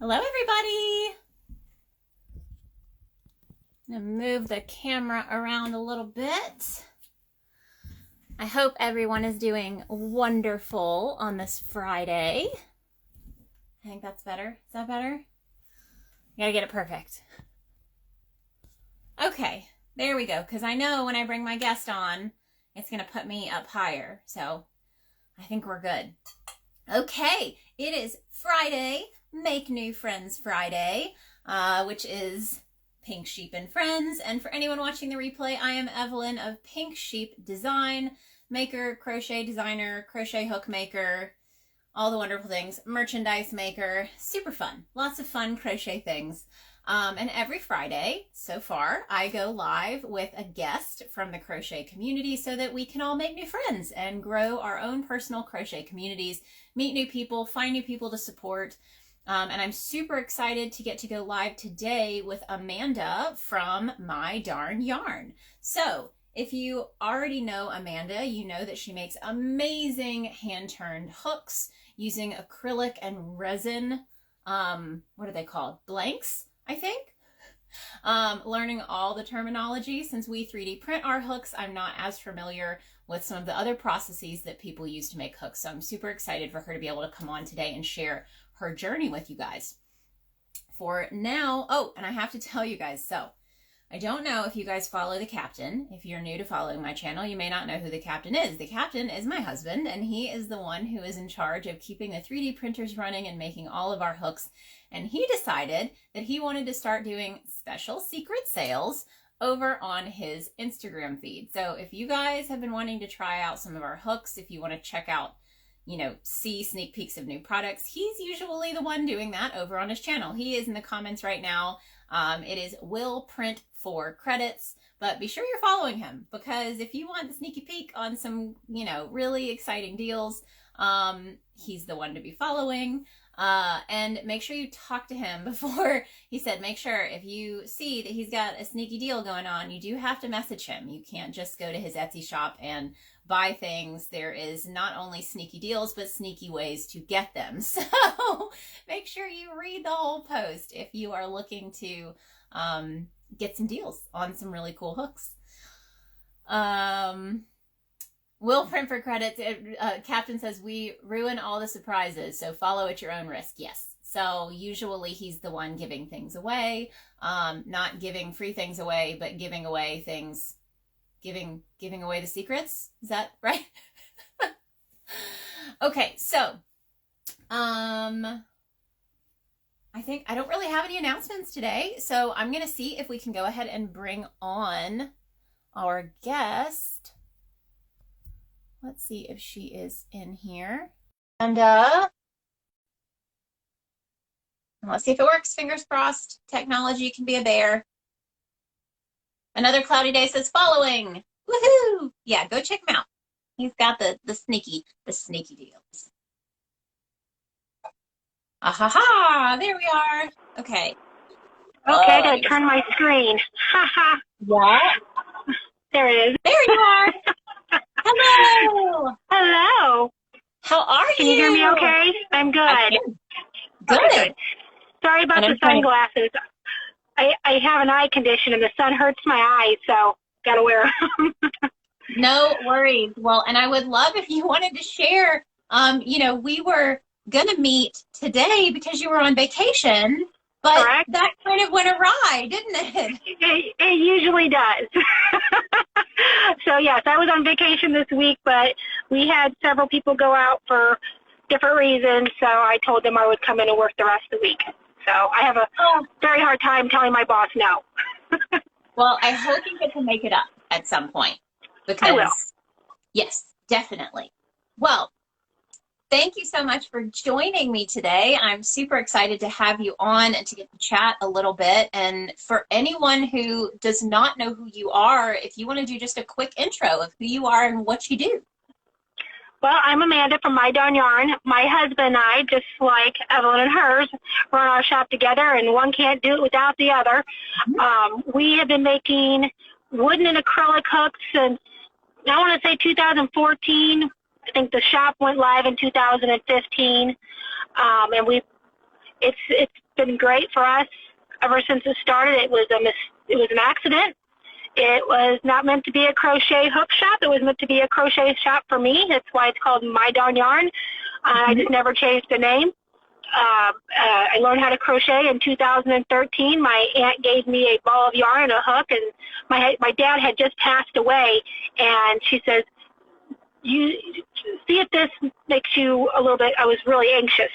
Hello, everybody. I'm going to move the camera around a little bit. I hope everyone is doing wonderful on this Friday. I think that's better. Is that better? You gotta get it perfect. Okay, there we go. Because I know when I bring my guest on, it's going to put me up higher. So I think we're good. Okay, it is Friday. Make New Friends Friday, which is Pink Sheep and Friends. And for anyone watching the replay, I am Evelyn of Pink Sheep Design, maker, crochet designer, crochet hook maker, all the wonderful things, merchandise maker, super fun, lots of fun crochet things. And every Friday so far, I go live with a guest from the crochet community so that we can all make new friends and grow our own personal crochet communities, meet new people, find new people to support. And I'm super excited to get to go live today with Amanda from My Darn Yarn. So if you already know Amanda, you know that she makes amazing hand-turned hooks using acrylic and resin, what are they called? Blanks, I think. Learning all the terminology. Since we 3D print our hooks, I'm not as familiar with some of the other processes that people use to make hooks. So I'm super excited for her to be able to come on today and share her journey with you guys. For now, oh, and I have to tell you guys, so I don't know if you guys follow the captain. If you're new to following my channel, you may not know who the captain is. The captain is my husband, and he is the one who is in charge of keeping the 3D printers running and making all of our hooks. And he decided that he wanted to start doing special secret sales over on his Instagram feed. So if you guys have been wanting to try out some of our hooks, if you want to check out, see sneak peeks of new products, he's usually the one doing that over on his channel. He is in the comments right now. It is Will Print for credits, but be sure you're following him, because if you want the sneaky peek on some, really exciting deals, he's the one to be following. And make sure you talk to him before. He said, make sure if you see that he's got a sneaky deal going on, you do have to message him. You can't just go to his Etsy shop and buy things. There is not only sneaky deals, but sneaky ways to get them. So make sure you read the whole post if you are looking to get some deals on some really cool hooks. Will Print for credits. Captain says, we ruin all the surprises, so follow at your own risk. Yes. So usually he's the one giving things away, not giving free things away, but giving away things, giving away the secrets. Is that right? Okay. So, I think I don't really have any announcements today, so I'm going to see if we can go ahead and bring on our guest. Let's see if she is in here. And let's see if it works. Fingers crossed. Technology can be a bear. Another cloudy day says following. Woohoo! Yeah, go check him out. He's got the sneaky deals. Ah ha ha! There we are. Okay. Okay, I gotta turn my screen. Ha ha. What? There it is. There you are. Hello. Hello. How are you? Can you hear me okay? I'm good. Good. Okay, good. Sorry about the sunglasses. I have an eye condition and the sun hurts my eyes, so gotta wear them. No worries. Well, and I would love if you wanted to share, we were gonna meet today because you were on vacation, but Correct. That kind of went awry, didn't it? It usually does. So yes, I was on vacation this week, but we had several people go out for different reasons, so I told them I would come in and work the rest of the week. So I have a very hard time telling my boss no. Well, I hope you get to make it up at some point. Because, I will. Yes, definitely. Well, thank you so much for joining me today. I'm super excited to have you on and to get to chat a little bit. And for anyone who does not know who you are, if you want to do just a quick intro of who you are and what you do. Well, I'm Amanda from My Darn Yarn. My husband and I, just like Evelyn and hers, run our shop together, and one can't do it without the other. We have been making wooden and acrylic hooks since, I want to say 2014. I think the shop went live in 2015. And we've It's been great for us ever since it started. It was an accident. It was not meant to be a crochet hook shop. It was meant to be a crochet shop for me. That's why it's called My Darn Yarn. I just never changed the name. I learned how to crochet in 2013. My aunt gave me a ball of yarn and a hook, and my dad had just passed away, and she says, "You see if this makes you a little bit." I was really anxious,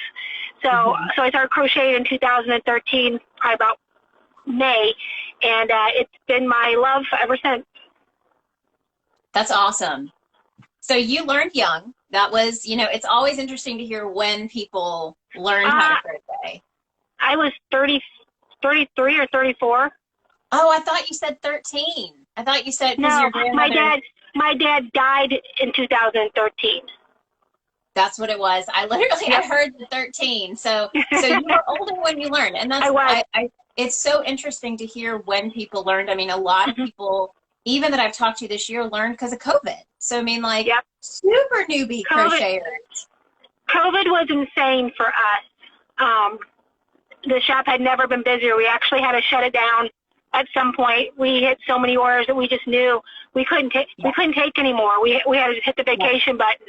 so I started crocheting in 2013, probably about May, and it's been my love ever since. That's awesome. So you learned young. That was, it's always interesting to hear when people learn how to crochet. I was 33 or 34. Oh, I thought you said 13. I thought you said because no, your grandmother. My dad died in 2013. That's what it was. I heard the 13. So you were older when you learned, and that's I it's so interesting to hear when people learned. I mean, a lot of people, even that I've talked to this year, learned because of COVID. So I mean, like super newbie crocheters. COVID was insane for us. The shop had never been busier. We actually had to shut it down at some point. We hit so many orders that we just knew we couldn't take. We couldn't take anymore. We had to hit the vacation button.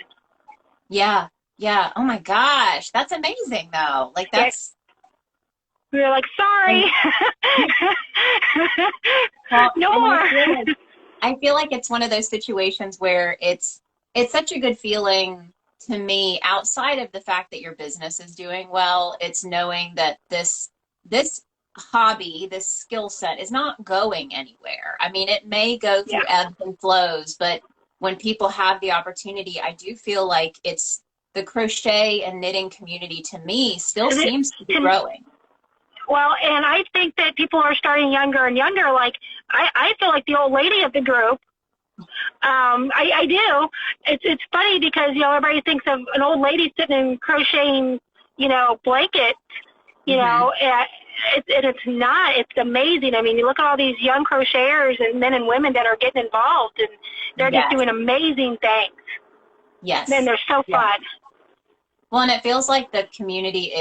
Yeah. Oh my gosh, that's amazing though. Like that's. We were like, sorry. Well, no more. I feel like it's one of those situations where it's such a good feeling to me, outside of the fact that your business is doing well. It's knowing that this hobby, this skill set is not going anywhere. I mean, it may go through ebbs and flows, but when people have the opportunity, I do feel like it's the crochet and knitting community, to me, still seems to be growing. Well, and I think that people are starting younger and younger. Like, I feel like the old lady of the group. I do. It's funny because, everybody thinks of an old lady sitting and crocheting, blankets, know, and it's not. It's amazing. I mean, you look at all these young crocheters and men and women that are getting involved, and they're just doing amazing things. Yes. And they're so fun. Well, and it feels like the community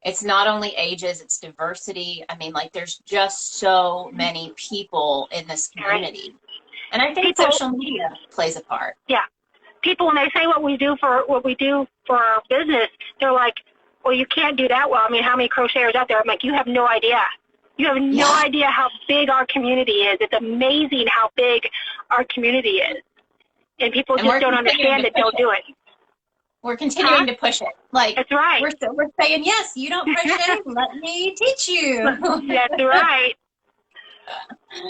it's not only ages, it's diversity. I mean, like, there's just so many people in this community. And I think social media plays a part. Yeah. People, when they say what we do for our business, they're like, well, you can't do that well. I mean, how many crocheters out there? I'm like, you have no idea. You have no idea how big our community is. It's amazing how big our community is. And people just don't understand it, don't do it. We're continuing to push it. Like, that's right. We're saying, yes, you don't crochet, let me teach you. That's right.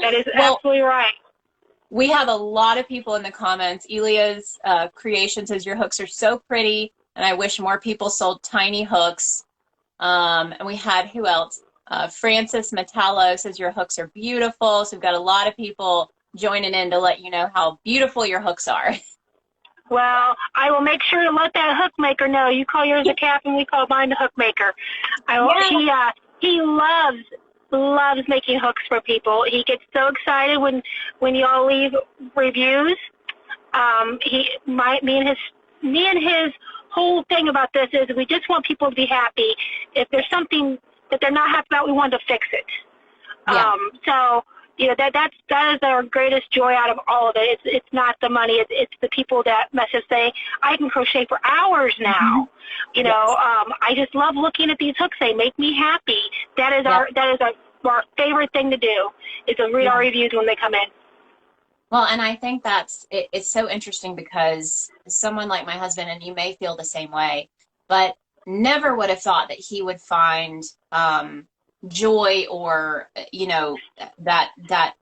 That is absolutely right. We have a lot of people in the comments. Elia's creation says, your hooks are so pretty, and I wish more people sold tiny hooks. And we had, who else? Francis Metallo says, your hooks are beautiful. So we've got a lot of people joining in to let you know how beautiful your hooks are. Well, I will make sure to let that hook maker know. You call yours a cap, and we call mine the hook maker. He loves making hooks for people. He gets so excited when y'all leave reviews. Me and his whole thing about this is we just want people to be happy. If there's something that they're not happy about, we want to fix it. So that is our greatest joy out of all of it. It's not the money. It's the people that message say, I can crochet for hours now. I just love looking at these hooks. They make me happy. That is our favorite thing to do, is to read our reviews when they come in. Well, and I think it's so interesting because someone like my husband, and you may feel the same way, but never would have thought that he would find joy or, that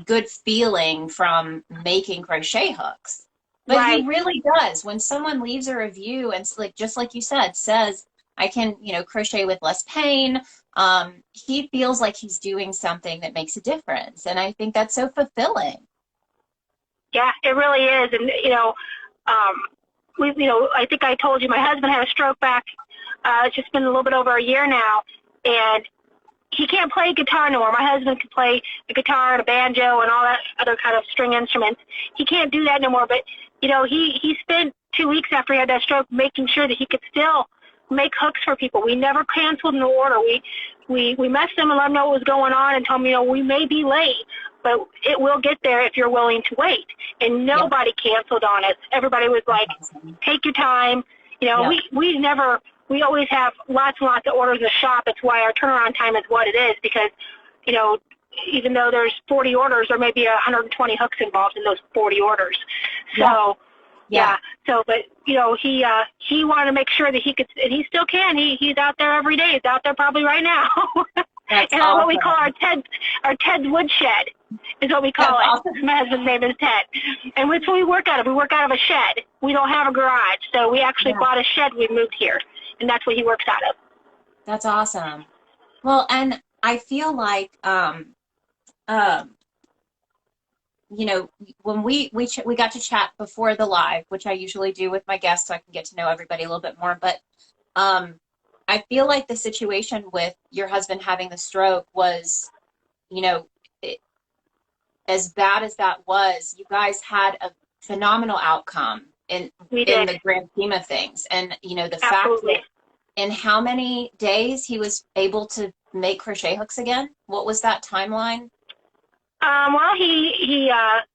good feeling from making crochet hooks. But he really does. When someone leaves a review and, just like you said, says, I can, crochet with less pain, he feels like he's doing something that makes a difference. And I think that's so fulfilling. Yeah, it really is. And, I think I told you my husband had a stroke back. It's just been a little bit over a year now. And he can't play guitar no more. My husband can play the guitar and a banjo and all that other kind of string instruments. He can't do that no more. But, he spent 2 weeks after he had that stroke making sure that he could still make hooks for people. We never canceled an order. We messaged them and let them know what was going on and told them, we may be late, but it will get there if you're willing to wait. And nobody canceled on us. Everybody was like, take your time. We always have lots and lots of orders in the shop. It's why our turnaround time is what it is, because, even though there's 40 orders, there may be 120 hooks involved in those 40 orders. So, but, he wanted to make sure that he could, and he still can. He's out there every day. He's out there probably right now. That's and awesome. What we call our Ted's Woodshed is what we call it. Awesome. My husband's name is Ted. And that's what we work out of. We work out of a shed. We don't have a garage. So we actually bought a shed. We moved here. And that's what he works out of. That's awesome. Well, and I feel like, when we got to chat before the live, which I usually do with my guests so I can get to know everybody a little bit more, but I feel like the situation with your husband having the stroke was, as bad as that was, you guys had a phenomenal outcome in the grand scheme of things. And, the fact that in how many days he was able to make crochet hooks again? What was that timeline? Well,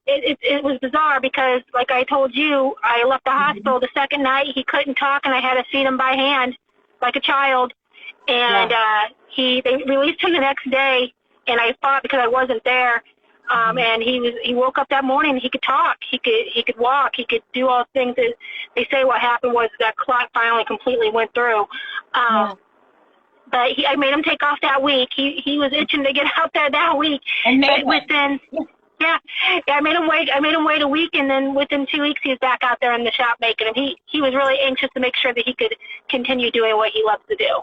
it was bizarre because, like I told you, I left the hospital the second night. He couldn't talk, and I had to feed him by hand like a child. And they released him the next day, and I fought because I wasn't there. And he woke up that morning and he could talk. He could walk. He could do all the things that they say. What happened was that clot finally completely went through. But I made him take off that week. He was itching to get out there that week. And I made him wait. I made him wait a week, and then within 2 weeks, he was back out there in the shop making them. He was really anxious to make sure that he could continue doing what he loves to do.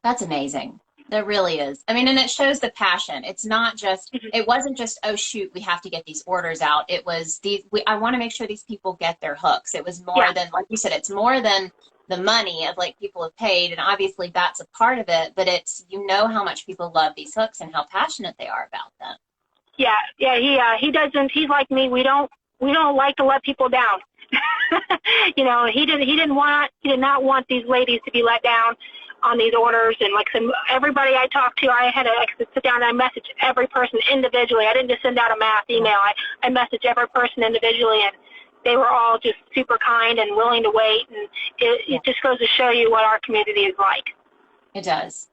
That's amazing. That really is. I mean, and it shows the passion. It's not just, it wasn't just, oh, shoot, we have to get these orders out. It was, I want to make sure these people get their hooks. It was more than, like you said, it's more than the money of like people have paid. And obviously that's a part of it, but it's, how much people love these hooks and how passionate they are about them. He doesn't, he's like me. We don't like to let people down. He did not want these ladies to be let down on these orders. And like everybody I talked to, I had to sit down and I messaged every person individually. I didn't just send out a mass email. I messaged every person individually, and they were all just super kind and willing to wait. And it just goes to show you what our community is like. It does.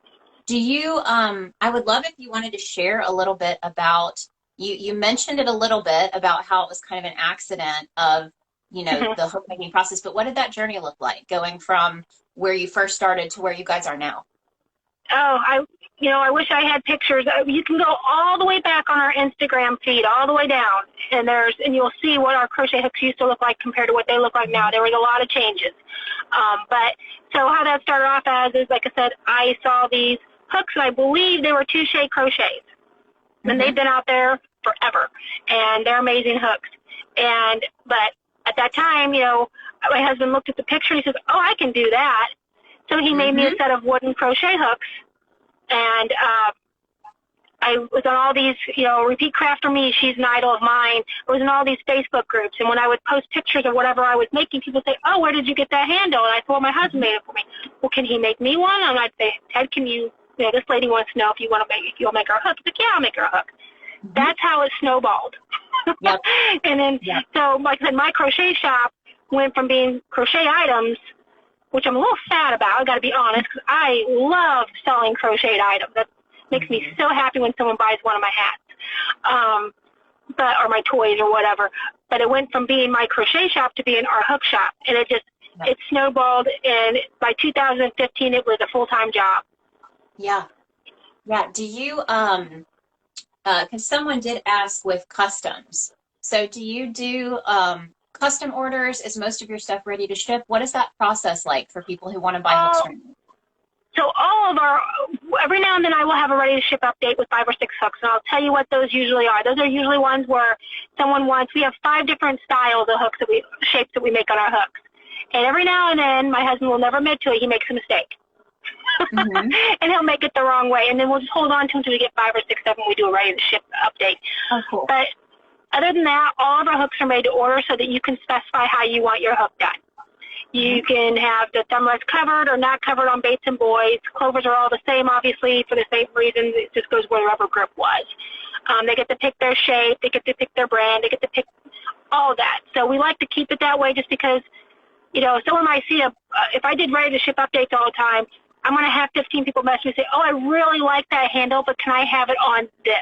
Do you, I would love if you wanted to share a little bit about, you mentioned it a little bit about how it was kind of an accident of, the hook making process, but what did that journey look like going from where you first started to where you guys are now? Oh, I wish I had pictures. You can go all the way back on our Instagram feed, all the way down, and you'll see what our crochet hooks used to look like compared to what they look like now. There was a lot of changes. But so how that started off as is, like I said, I saw these hooks, and I believe they were Touche Crochets. And they've been out there forever, and they're amazing hooks. But at that time, my husband looked at the picture and he says, oh, I can do that. So he made me a set of wooden crochet hooks. And I was on all these, Repeat Craft for Me, she's an idol of mine. I was in all these Facebook groups. And when I would post pictures of whatever I was making, people would say, oh, where did you get that handle? And I said, well, my husband made it for me. Well, can he make me one? And I'd say, Ted, can you, this lady wants to know if you'll make her a hook. He's like, yeah, I'll make her a hook. That's how it snowballed. Yep. And then, so like I said, my crochet shop went from being crochet items, which I'm a little sad about, I got to be honest, because I love selling crocheted items. That makes me so happy when someone buys one of my hats, or my toys or whatever. But it went from being my crochet shop to being our hook shop, and it snowballed. And by 2015, it was a full-time job. Yeah. Do you because someone did ask with customs. So do you do custom orders? Is most of your stuff ready to ship? What is that process like for people who want to buy hooks from you? So every now and then I will have a ready to ship update with 5 or 6 hooks, and I'll tell you what those usually are. Those are usually ones where someone wants, we have 5 different styles of hooks shapes that we make on our hooks. And every now and then, my husband will never admit to it, he makes a mistake. And he'll make it the wrong way, and then we'll just hold on to him until we get 5 or 6 of them. We do a ready to ship update. Oh, cool. But other than that, all of our hooks are made to order so that you can specify how you want your hook done. You can have the thumblets covered or not covered on Bates and Boys. Clovers are all the same, obviously, for the same reasons. It just goes where the rubber grip was. They get to pick their shape. They get to pick their brand. They get to pick all that. So we like to keep it that way just because, you know, someone might see if I did ready to ship updates all the time, I'm going to have 15 people message me and say, oh, I really like that handle, but can I have it on this?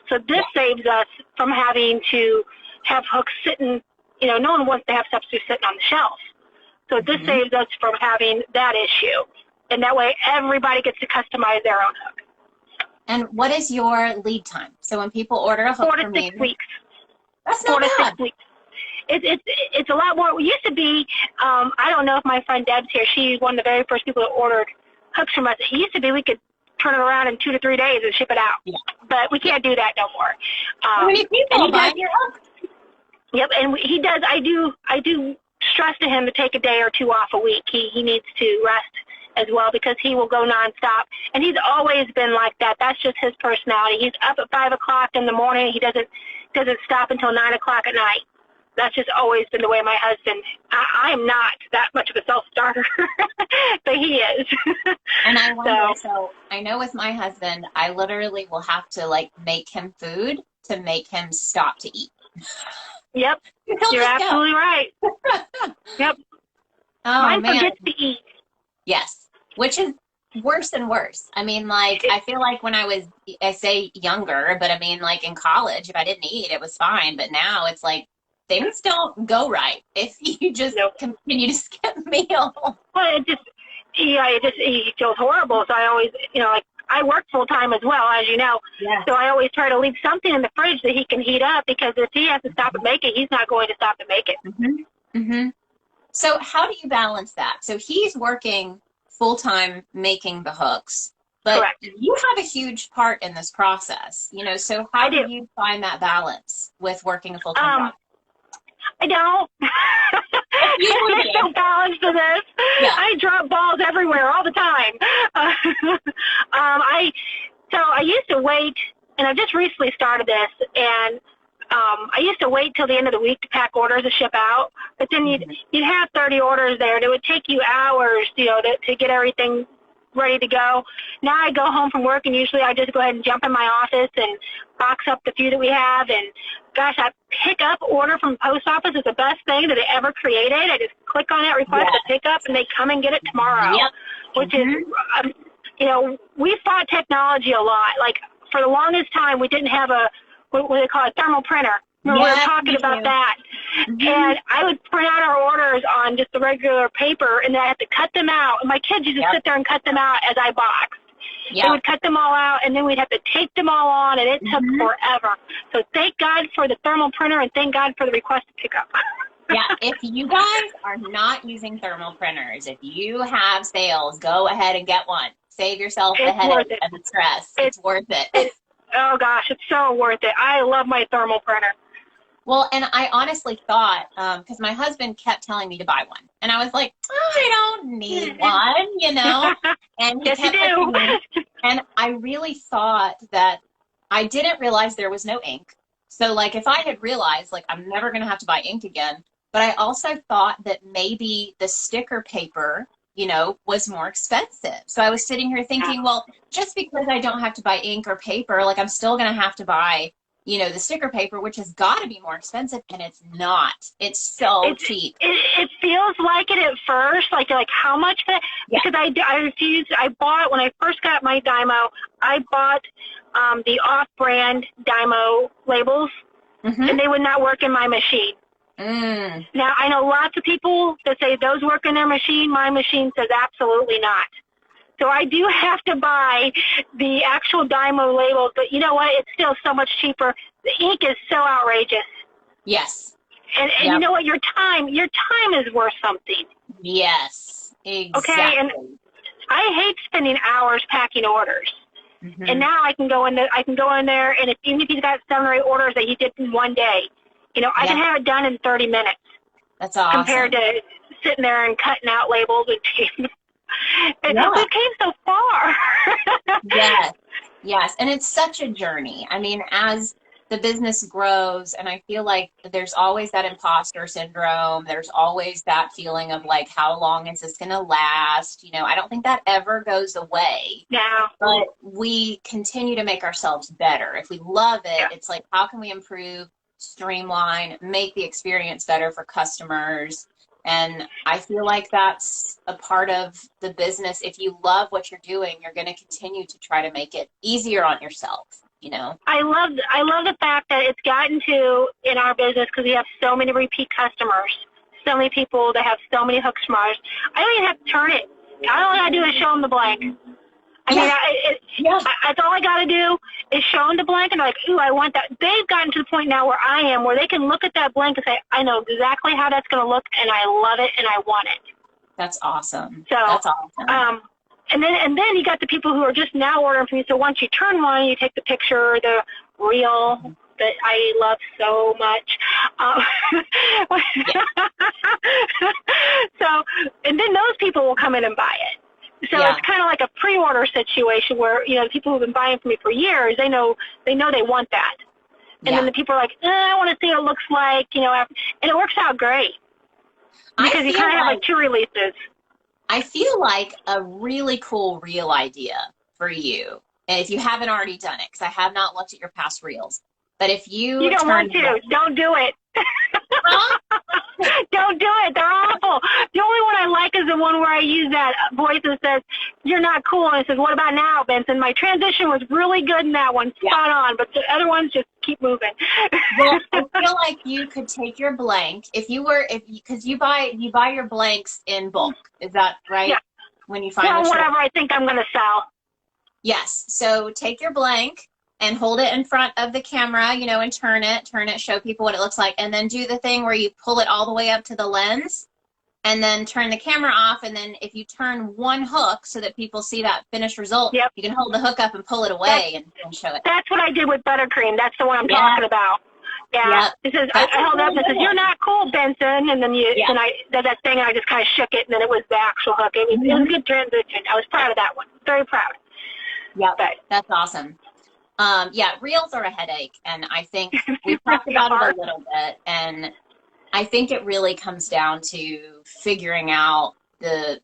So this saves us from having to have hooks sitting, you know, no one wants to have substitutes sitting on the shelf. So this saves us from having that issue. And that way everybody gets to customize their own hook. And what is your lead time? So when people order a hook from you, 4 to 6 weeks. That's not bad. 4 to 6 weeks. It's a lot more. It used to be, I don't know if my friend Deb's here. She's one of the very first people that ordered hooks from us. It used to be we could turn it around in 2 to 3 days and ship it out. Yeah. But we can't do that no more. How many people buy your hook? Yep, and he does. I do stress to him to take a day or two off a week. He needs to rest as well because he will go nonstop. And he's always been like that. That's just his personality. He's up at 5 o'clock in the morning. He doesn't stop until 9 o'clock at night. That's just always been the way my husband. I am not that much of a self-starter, but he is. And I wonder, so I know with my husband, I literally will have to like make him food to make him stop to eat. Yep, you're absolutely right. Yep. Oh, Mine man. forgets to eat. Yes, which is worse and worse. I mean, like, I feel like when I say younger, but I mean, like in college, if I didn't eat, it was fine. But now it's like things don't go right if you just continue to skip meals. Well, he feels horrible. So I always, you know, like I work full time as well, as you know. Yeah. So I always try to leave something in the fridge that he can heat up because if he has to stop and make it, he's not going to stop and make it. So how do you balance that? So he's working full-time making the hooks, but correct. You have a huge part in this process, you know, so how do you find that balance with working a full-time job? I don't. There's no balance to this. Yeah. I drop balls everywhere all the time. I used to wait, and I just recently started this, and I used to wait till the end of the week to pack orders to ship out, but then you'd have 30 orders there, and it would take you hours, you know, to get everything ready to go. Now I go home from work, and usually I just go ahead and jump in my office and box up the few that we have, and gosh, that pick up order from the post office is the best thing that they ever created. I just click on it, request a pickup, and they come and get it tomorrow, which is, you know, we fought technology a lot. Like, for the longest time, we didn't have what they call a thermal printer. We were talking about that. And I would print out our orders on just the regular paper, and then I had to cut them out. And my kids used to sit there and cut them out as I boxed. They would cut them all out, and then we'd have to tape them all on, and it took forever. So thank God for the thermal printer, and thank God for the request to pick up. If you guys are not using thermal printers, if you have sales, go ahead and get one. Save yourself the headache and the stress. It's worth it. Oh, gosh, it's so worth it. I love my thermal printer. Well, and I honestly thought, because my husband kept telling me to buy one. And I was like, I don't need one, you know. And he kept pushing me. And I really thought that I didn't realize there was no ink. So, like, if I had realized, like, I'm never going to have to buy ink again. But I also thought that maybe the sticker paper, you know, was more expensive. So I was sitting here thinking, well, just because I don't have to buy ink or paper, like, I'm still going to have to buy, you know, the sticker paper, which has got to be more expensive, and it's not. It's so cheap. It feels like it at first, like how much for that? Because I refused. I bought, when I first got my Dymo, I bought the off-brand Dymo labels, and they would not work in my machine. Now, I know lots of people that say those work in their machine. My machine says absolutely not. So I do have to buy the actual Dymo labels, but you know what? It's still so much cheaper. The ink is so outrageous. Yes. And you know what? Your time is worth something. Yes, exactly. Okay, and I hate spending hours packing orders. And now I can go in there, and even if he's got 7 or 8 orders that he did in one day, you know, I can have it done in 30 minutes. That's awesome. Compared to sitting there and cutting out labels and taping. We came so far. Yes. And it's such a journey. I mean, as the business grows, and I feel like there's always that imposter syndrome. There's always that feeling of like, how long is this going to last? You know, I don't think that ever goes away. Yeah. But we continue to make ourselves better. If we love it, Yeah. it's like, how can we improve, streamline, make the experience better for customers? And I feel like that's a part of the business. If you love what you're doing, you're going to continue to try to make it easier on yourself, you know? I love the fact that it's gotten to in our business, because we have so many repeat customers, so many people that have so many hooks from ours. I don't even have to turn it. All I got to do is show them the blank. I mean, that's all I got to do is show them the blank, and they're like, ooh, I want that. They've gotten to the point now where I am, where they can look at that blank and say, I know exactly how that's going to look, and I love it, and I want it. That's awesome. So, that's awesome. And then you got the people who are just now ordering from you. So once you turn one, you take the picture, the reel that I love so much. So, and then those people will come in and buy it. So it's kind of like a pre-order situation where, you know, the people who've been buying from me for years, they know they want that. And then the people are like, I want to see what it looks like, you know, and it works out great. Because you kind of have like 2 releases. I feel like a really cool reel idea for you, and if you haven't already done it, because I have not looked at your past reels, but if you don't want to, don't do it. Don't do it. They're awful. The only one I like is the one where I use that voice that says, you're not cool. And it says, what about now, Benson? My transition was really good in that one. Spot on. But the other ones just keep moving. Well, I feel like you could take your blank because you buy your blanks in bulk. Is that right? Yeah. When you find whatever I think I'm going to sell. Yes. So take your blank and hold it in front of the camera, you know, and turn it, show people what it looks like, and then do the thing where you pull it all the way up to the lens, and then turn the camera off, and then if you turn one hook so that people see that finished result, you can hold the hook up and pull it away and show it. That's what I did with buttercream. That's the one I'm talking about. Yeah. It says, I held up and it says, you're not cool, Benson, and then and I did that thing, and I just kind of shook it, and then it was the actual hook. It was a good transition. I was proud of that one. Very proud. Yeah, that's awesome. Reels are a headache, and I think we've talked about it a little bit, and I think it really comes down to figuring out the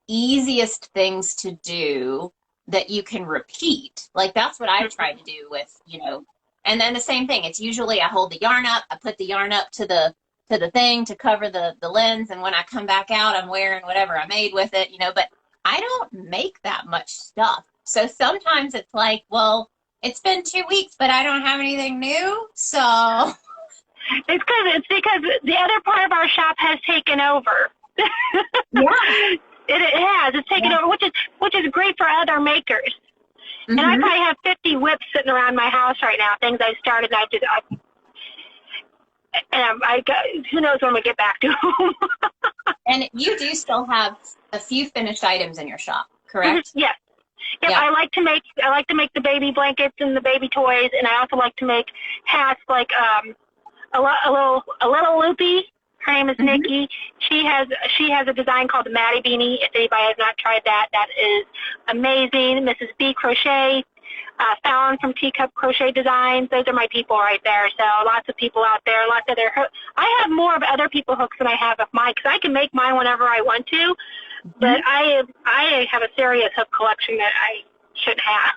easiest things to do that you can repeat. Like, that's what I tried to do with, you know, and then the same thing. It's usually I hold the yarn up, I put the yarn up to the thing to cover the lens, and when I come back out, I'm wearing whatever I made with it, you know, but I don't make that much stuff. So sometimes it's like, well, it's been 2 weeks, but I don't have anything new, so. It's because the other part of our shop has taken over. Yeah. It has. It's taken over, which is great for other makers. Mm-hmm. And I probably have 50 whips sitting around my house right now, things I started, and who knows when we get back to them. And you do still have a few finished items in your shop, correct? Mm-hmm. Yes. Yep, yeah. I like to make the baby blankets and the baby toys, and I also like to make hats, like a little loopy. Her name is Nikki. She has a design called the Maddie Beanie. If anybody has not tried that, that is amazing. Mrs. B Crochet, Fallon from Teacup Crochet Designs. Those are my people right there. So lots of people out there, lots of their hooks. I have more of other people's hooks than I have of mine, because I can make mine whenever I want to. But I have a serious hook collection that I should have.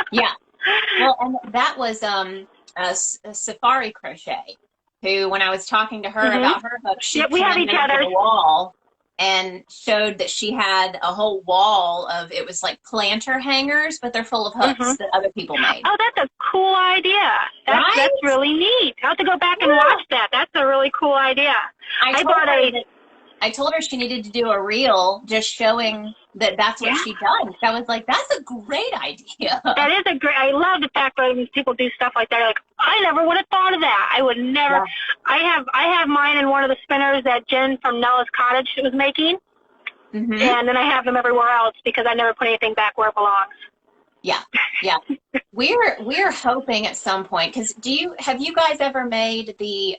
Yeah. Well, and that was a Safari Crochet, who, when I was talking to her about her hook, she we have each other. The wall and showed that she had a whole wall of, it was like planter hangers, but they're full of hooks that other people made. Oh, that's a cool idea. That's really neat. I'll have to go back and watch that. That's a really cool idea. I told her she needed to do a reel just showing that that's what she does. I was like, that's a great idea. That is I love the fact that when people do stuff like that, like, I never would have thought of that. I would never. Yeah. I have mine in one of the spinners that Jen from Nella's Cottage was making. Mm-hmm. And then I have them everywhere else because I never put anything back where it belongs. Yeah, yeah. We're hoping at some point, because have you guys ever made the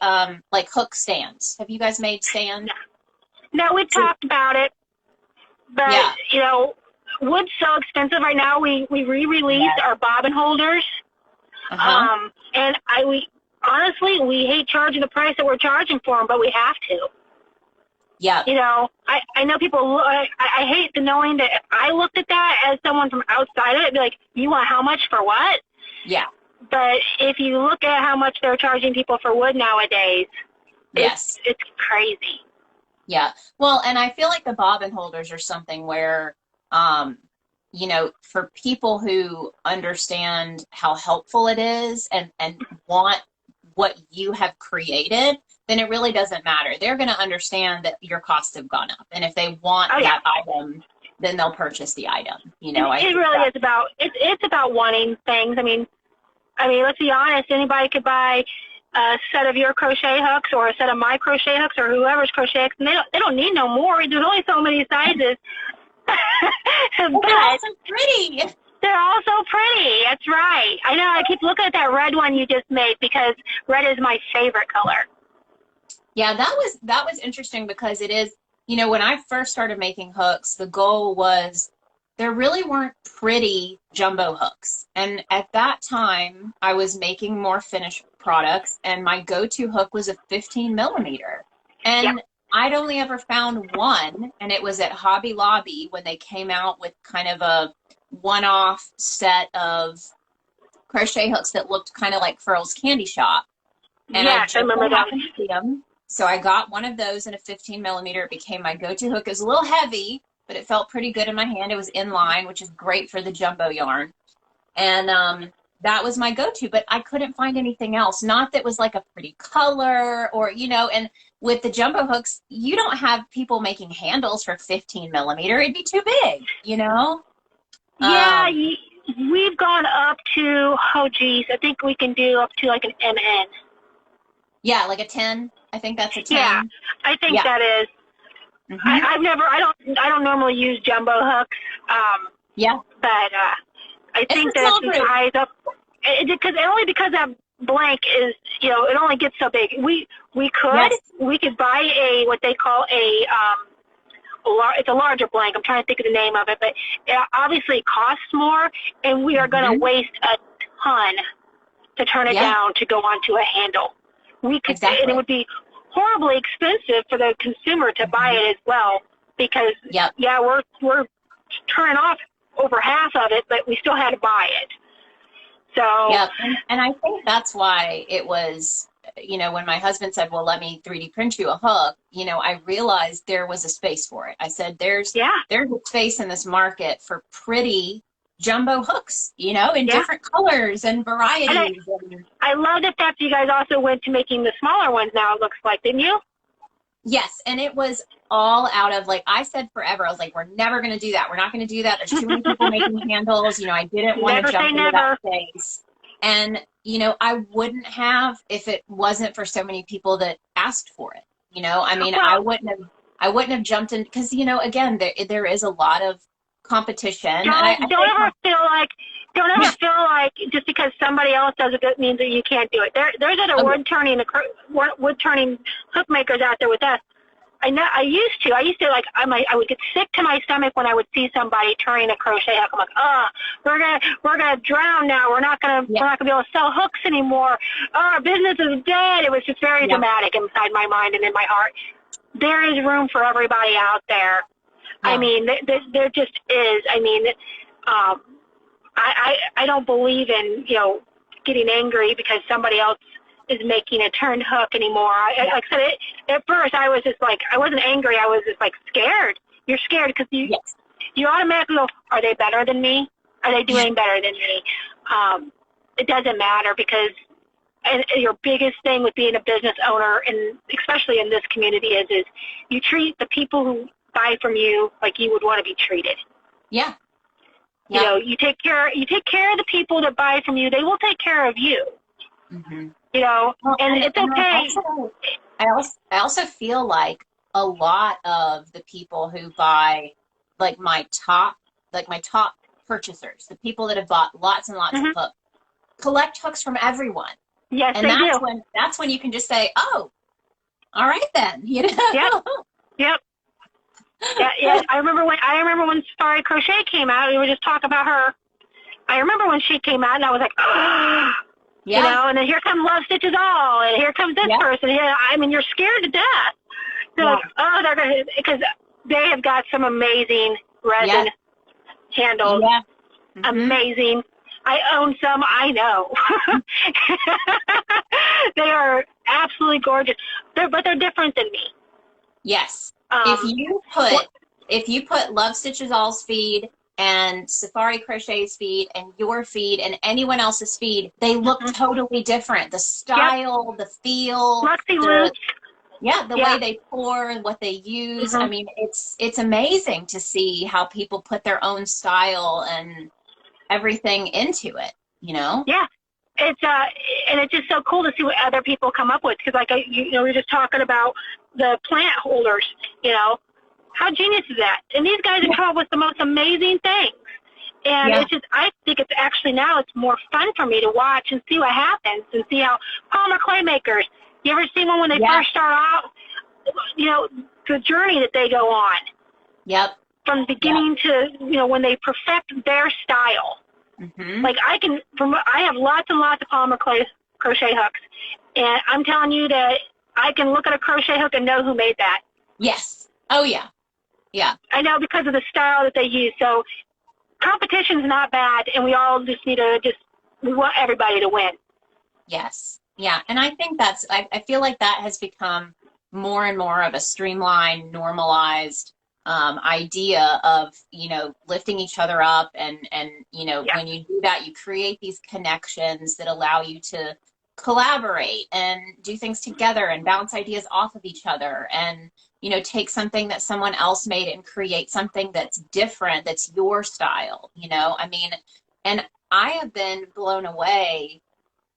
like hook stands? Have you guys made stands? No, we talked about it, but you know, wood's so expensive right now. We re-released our bobbin holders. Uh-huh. And honestly, we hate charging the price that we're charging for them, but we have to. Yeah. You know, I know people, I hate the knowing that if I looked at that as someone from outside of it, I'd be like, you want how much for what? Yeah. But if you look at how much they're charging people for wood nowadays, Yes. it's crazy. Yeah. Well, and I feel like the bobbin holders are something where, you know, for people who understand how helpful it is and want what you have created, then it really doesn't matter. They're going to understand that your costs have gone up. And if they want that item, then they'll purchase the item. You know, it really is about, it's about wanting things. I mean, let's be honest, anybody could buy a set of your crochet hooks or a set of my crochet hooks or whoever's crochet hooks, and they don't need no more. There's only so many sizes. But they're also pretty. They're also pretty. That's right. I know. I keep looking at that red one you just made because red is my favorite color. Yeah, that was interesting because it is, you know, when I first started making hooks, the goal was there really weren't pretty jumbo hooks. And at that time, I was making more finished products, and my go-to hook was a 15 millimeter. And I'd only ever found one, and it was at Hobby Lobby when they came out with kind of a one-off set of crochet hooks that looked kind of like Furl's Candy Shop. And I remember that. So I got one of those in a 15 millimeter. It became my go-to hook. It was a little heavy, but it felt pretty good in my hand. It was in line, which is great for the jumbo yarn. And that was my go-to, but I couldn't find anything else. Not that was like a pretty color or, you know, and with the jumbo hooks, you don't have people making handles for 15 millimeter. It'd be too big, you know? Yeah, we've gone up to, I think we can do up to like an MN. Yeah, like a 10. I think that's a 10. Yeah, I think that is. Mm-hmm. I don't normally use jumbo hooks. But I think that it ties up, because that blank is, you know, it only gets so big. We could buy what they call it's a larger blank. I'm trying to think of the name of it, but it obviously costs more, and we are going to waste a ton to turn it down to go onto a handle. We could, and it would be horribly expensive for the consumer to buy it as well, because we're turning off over half of it, but we still had to buy it. So and I think that's why it was, you know, when my husband said, well, let me 3D print you a hook, you know, I realized there was a space for it. I said, there's a space in this market for pretty jumbo hooks, you know, in different colors and varieties. I love the fact you guys also went to making the smaller ones now, it looks like, didn't you? Yes, and it was all out of, like, I said forever, I was like, we're never going to do that. We're not going to do that. There's too many people making handles. You know, I didn't want to jump into that space. And, you know, I wouldn't have if it wasn't for so many people that asked for it. You know, I mean, I wouldn't have jumped in because, you know, again, there is a lot of competition. Don't ever feel like just because somebody else does it means that you can't do it. There's other wood turning hook makers out there with us. I used to like I would get sick to my stomach when I would see somebody turning a crochet hook. I'm like, we're gonna drown now. We're not gonna be able to sell hooks anymore. Our business is dead. It was just very dramatic inside my mind and in my heart. There is room for everybody out there. I mean, there just is. I mean, I don't believe in, you know, getting angry because somebody else is making a turned hook anymore. Like I said, at first I was just like, I wasn't angry. I was just like scared. You're scared because you automatically go, are they better than me? Are they doing better than me? It doesn't matter because your biggest thing with being a business owner, and especially in this community, is you treat the people who buy from you like you would want to be treated. Yeah. You know, you take care of the people that buy from you. They will take care of you. Mm-hmm. You know, and it's okay. I also feel like a lot of the people who buy, like my top purchasers, the people that have bought lots and lots of hooks, collect hooks from everyone. Yes, and that's when you can just say, oh, all right then, you know. Yep. Yeah. I remember when Safari Crochet came out. We were just talking about her. I remember when she came out, and I was like, oh, You know, and then here comes Love Stitches All, and here comes this person. Yeah, I mean, you're scared to death. So, like, oh, they're going to, because they have got some amazing resin handles. Yeah. Amazing. I own some, I know. They are absolutely gorgeous. But they're different than me. Yes. If you put Love Stitches All's feed and Safari Crochet's feed and your feed and anyone else's feed, they look totally different. The style, the feel, the way they pour and what they use. I mean, it's amazing to see how people put their own style and everything into it, you know? Yeah. It's and it's just so cool to see what other people come up with, because like we were just talking about the plant holders, you know. How genius is that? And these guys have come up with the most amazing things. And it's just, I think it's actually now it's more fun for me to watch and see what happens and see how polymer clay makers, you ever see one when they first start out, you know, the journey that they go on. Yep. From beginning to, you know, when they perfect their style. Like I have lots and lots of polymer clay crochet hooks. And I'm telling you that I can look at a crochet hook and know who made that. Yes. Oh, yeah. Yeah. I know, because of the style that they use. So competition's not bad, and we all just need to we want everybody to win. Yes. Yeah. And I think I feel like that has become more and more of a streamlined, normalized idea of, you know, lifting each other up. And you know, when you do that, you create these connections that allow you to collaborate and do things together and bounce ideas off of each other and, you know, take something that someone else made and create something that's different, that's your style, you know? I mean, and I have been blown away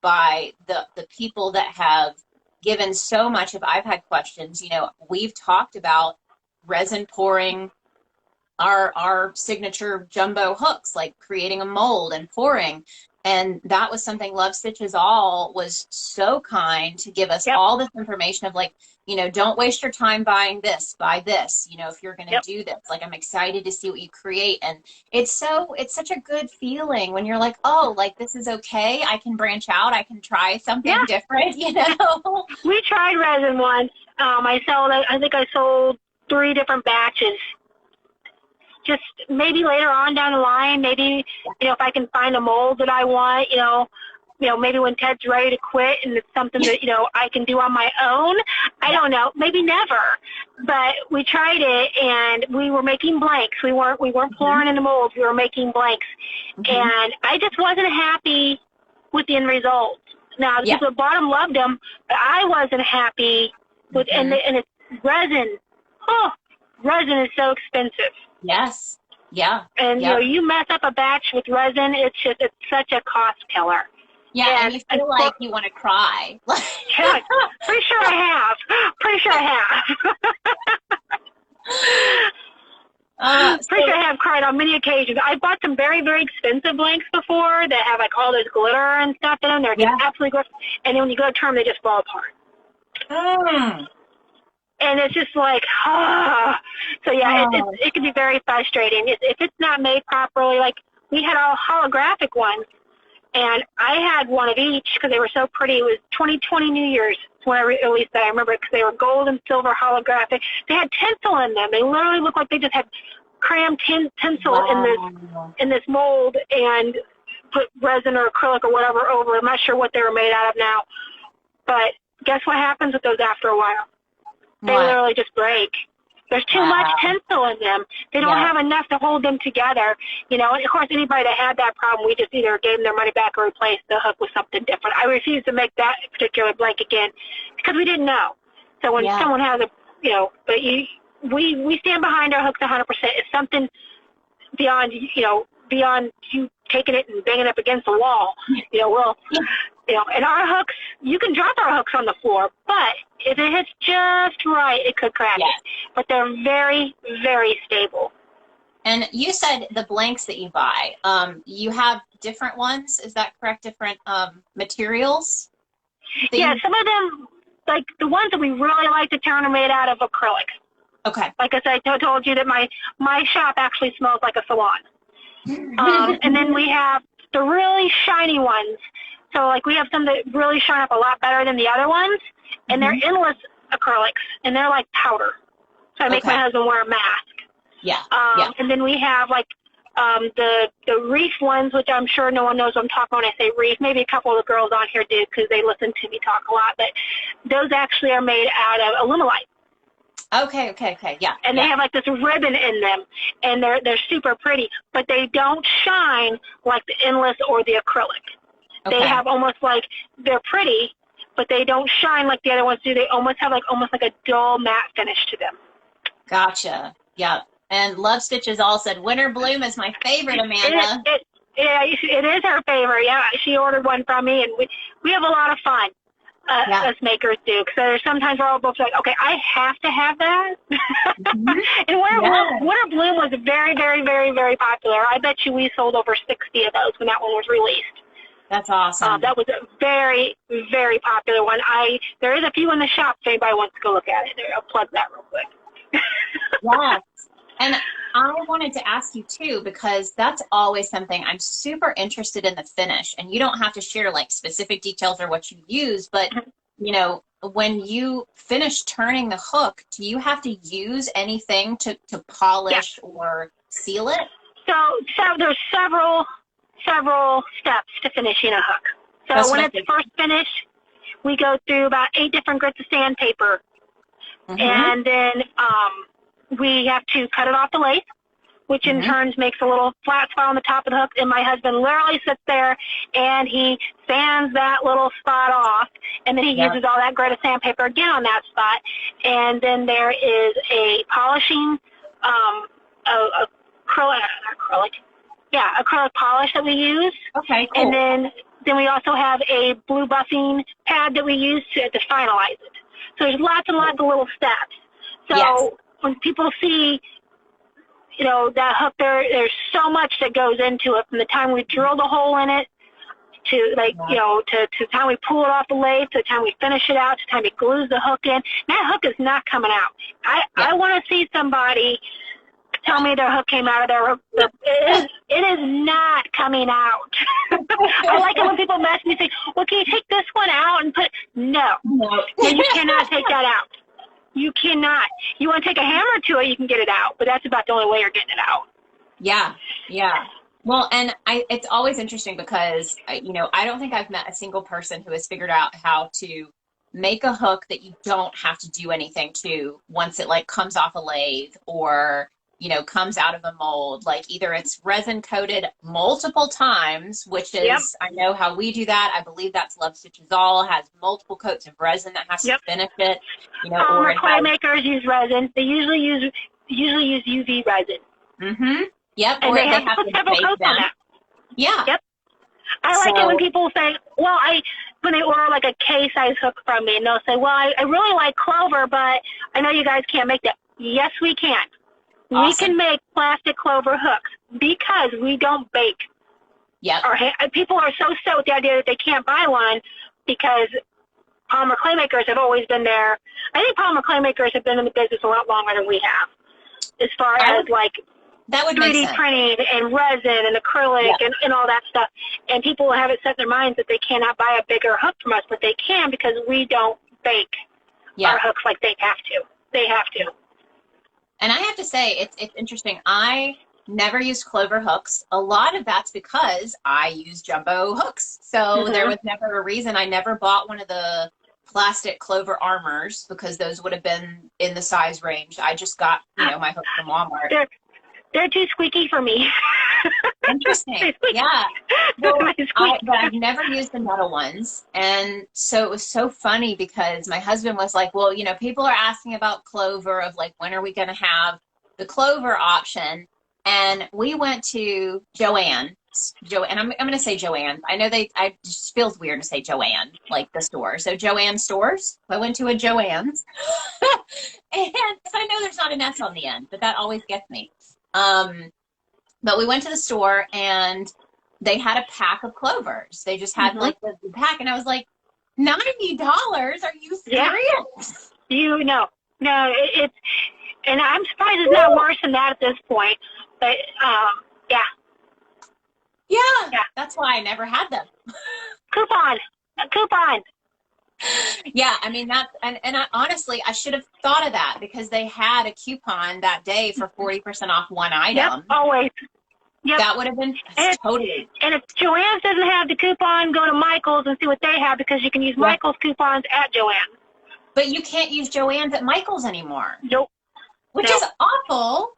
by the people that have given so much. If I've had questions, you know, we've talked about resin pouring our signature jumbo hooks, like creating a mold and pouring. And that was something Love Stitches All was so kind to give us all this information of, like, you know, don't waste your time buying this, buy this, you know, if you're going to do this. Like, I'm excited to see what you create. And it's such a good feeling when you're like, oh, like, this is okay. I can branch out. I can try something different, you know? We tried resin once. I think I sold 3 different batches. Just maybe later on down the line, maybe, you know, if I can find a mold that I want, you know, maybe when Ted's ready to quit and it's something that, you know, I can do on my own. I don't know, maybe never. But we tried it, and we were making blanks. We weren't pouring in the molds. We were making blanks. And I just wasn't happy with the end result. Now, the people at the bottom loved them, but I wasn't happy with, and it's resin. Oh, resin is so expensive. Yes. Yeah. And, you know, you mess up a batch with resin, it's such a cost killer. Yeah, and you feel like you want to cry. Yeah, pretty sure I have. Pretty sure I have cried on many occasions. I bought some very, very expensive blanks before that have, like, all this glitter and stuff in them. They're just absolutely gorgeous. And then when you go to turn them, they just fall apart. And it's just like, So, it can be very frustrating. If it's not made properly, like, we had all holographic ones, and I had one of each because they were so pretty. It was 2020 New Year's when I released that. I remember it because they were gold and silver holographic. They had tinsel in them. They literally looked like they just had crammed tinsel in this mold and put resin or acrylic or whatever over. I'm not sure what they were made out of now. But guess what happens with those after a while? They literally just break. There's too much tinsel in them. They don't have enough to hold them together. You know, and of course, anybody that had that problem, we just either gave them their money back or replaced the hook with something different. I refused to make that particular blank again because we didn't know. So when someone has we stand behind our hooks 100%. It's something beyond you taking it and banging it up against the wall. You know, and our hooks, you can drop our hooks on the floor, but if it hits just right, it could crack it. But they're very, very stable. And you said the blanks that you buy, you have different ones, is that correct? Different materials? Yeah, some of them, like the ones that we really like to turn, are made out of acrylic. Okay. Like I said, I told you that my shop actually smells like a salon. And then we have the really shiny ones So like we have some that really shine up a lot better than the other ones, and they're endless acrylics, and they're like powder. So I make my husband wear a mask. Yeah. And then we have like the reef ones, which I'm sure no one knows what I'm talking when I say reef. Maybe a couple of the girls on here do because they listen to me talk a lot. But those actually are made out of aluminite. Okay, yeah. And they have like this ribbon in them, and they're super pretty, but they don't shine like the endless or the acrylic. Okay. They have almost like, they're pretty, but they don't shine like the other ones do. They almost have like a dull matte finish to them. Gotcha. Yeah. And Love Stitches all said Winter Bloom is my favorite, Amanda. It is her favorite. Yeah, she ordered one from me, and we have a lot of fun. Us makers do. So there's sometimes we're all both like, okay, I have to have that. And Winter Bloom was very, very, very, very popular. I bet you we sold over 60 of those when that one was released. That's awesome. That was a very, very popular one. There is a few in the shop if anybody wants to go look at it. I'll plug that real quick. Yes. And I wanted to ask you too, because that's always something I'm super interested in, the finish. And you don't have to share like specific details or what you use, but you know, when you finish turning the hook, do you have to use anything to polish or seal it? So there's several steps to finishing a hook. So when it's first finished, we go through about 8 different grits of sandpaper, and then we have to cut it off the lathe, which in turn makes a little flat spot on the top of the hook. And my husband literally sits there and he sands that little spot off, and then he uses all that grit of sandpaper again on that spot. And then there is a polishing, acrylic polish that we use. Okay, cool. And then we also have a blue buffing pad that we use to finalize it. So there's lots and lots of little steps. So when people see, you know, that hook, there's so much that goes into it, from the time we drill the hole in it to, like, you know, to the time we pull it off the lathe, to the time we finish it out, to the time we glues the hook in. That hook is not coming out. I want to see somebody tell me their hook came out of their hook. It is not coming out. I like it when people message me and say, well, can you take this one out and put, no, you cannot take that out. You cannot. You want to take a hammer to it, you can get it out, but that's about the only way you're getting it out. Yeah. Well, and it's always interesting because, you know, I don't think I've met a single person who has figured out how to make a hook that you don't have to do anything to once it like comes off a lathe or, you know, comes out of a mold. Like either it's resin coated multiple times, which is, I know how we do that. I believe that's Love Stitches All has multiple coats of resin that has to finish it. You know, or clay makers use resin. They usually use UV resin. Yep. And or they have to put several coats on that. Yeah. Yep. I like it when people say, well, when they order like a K-size hook from me, and they'll say, well, I really like clover, but I know you guys can't make that. Yes, we can. Awesome. We can make plastic clover hooks because we don't bake. Yeah. People are so stoked with the idea that they can't buy one because polymer clay makers have always been there. I think polymer clay makers have been in the business a lot longer than we have, as far as like that would 3D printing and resin and acrylic and all that stuff. And people have it set in their minds that they cannot buy a bigger hook from us, but they can because we don't bake our hooks like they have to. They have to. And I have to say, it's interesting. I never used clover hooks. A lot of that's because I use jumbo hooks. So there was never a reason. I never bought one of the plastic clover armors because those would have been in the size range. I just got, you know, my hook from Walmart. They're too squeaky for me. Interesting. Yeah. Well, but I've never used the metal ones. And so it was so funny because my husband was like, well, you know, people are asking about clover, of like, when are we going to have the clover option? And we went to Joann's. And I'm going to say Joann's. I know it just feels weird to say Joann, like the store. So Joann stores. I went to a Joann's. And I know there's not an S on the end, but that always gets me. But we went to the store and they had a pack of clovers. They just had like the pack, and I was like, $90? Are you serious? You know, no, it's, and I'm surprised it's not worse than that at this point. But yeah, that's why I never had them. Coupon. A coupon. Yeah, I mean honestly, I should have thought of that because they had a coupon that day for 40% off one item. Yep, always. Yep. That would have been totally. And if Joann's doesn't have the coupon, go to Michael's and see what they have because you can use Michael's coupons at Joann's. But you can't use Joann's at Michael's anymore. Nope. Which is awful.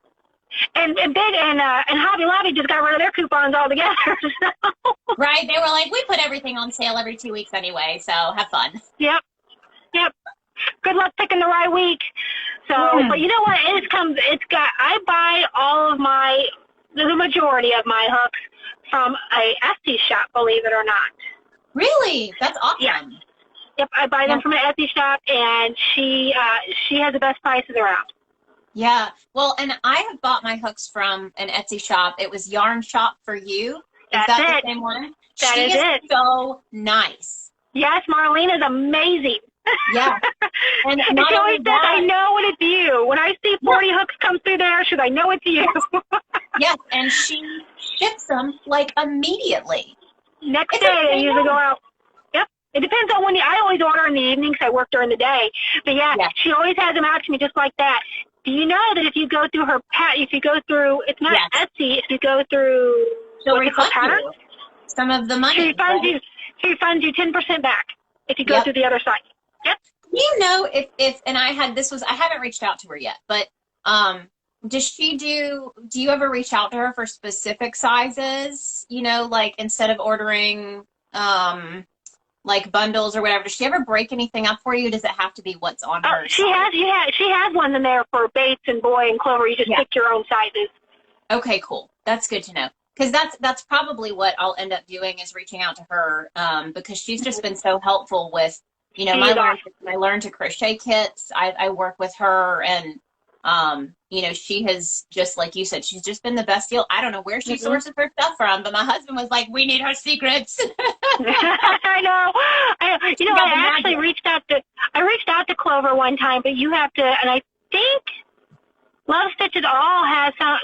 And Hobby Lobby just got rid of their coupons altogether. So. Right? They were like, we put everything on sale every 2 weeks anyway, so have fun. Yep. Good luck picking the right week. So, but you know what? I buy all of the majority of my hooks from a Etsy shop, believe it or not. Really? That's awesome. Yeah. Yep, I buy them from an Etsy shop, and she has the best prices around. Yeah. Well, and I have bought my hooks from an Etsy shop. It was Yarn Shop for You. Is that the same one? That is it. So nice. Yes, Marlene is amazing. Yeah. And she always says, I know when it's you. When I see 40 hooks come through there, I know it's you. Yes, and she ships them like immediately. Next day, they usually go out. Yep. It depends on when I always order in the evening because I work during the day. But yeah, she always has them out to me just like that. Do you know that if you go through it's not Etsy, if you go through Patterns, some of the money. She refunds you 10% back if you go through the other site. Yep. You know, if I haven't reached out to her yet, but do you ever reach out to her for specific sizes? You know, like instead of ordering like bundles or whatever, does she ever break anything up for you? Does it have to be what's on her? She has one in there for Bates and Boy and Clover. You just pick your own sizes. Okay, cool. That's good to know. Because that's probably what I'll end up doing is reaching out to her because she's just been so helpful with, you know, my Learn to Crochet kits. I work with her and, you know, she has just, like you said, she's just been the best deal. I don't know where she sources her stuff from, but my husband was like, we need her secrets. I know. I actually reached out to Clover one time, but you have to, and I think Love Stitches all has some.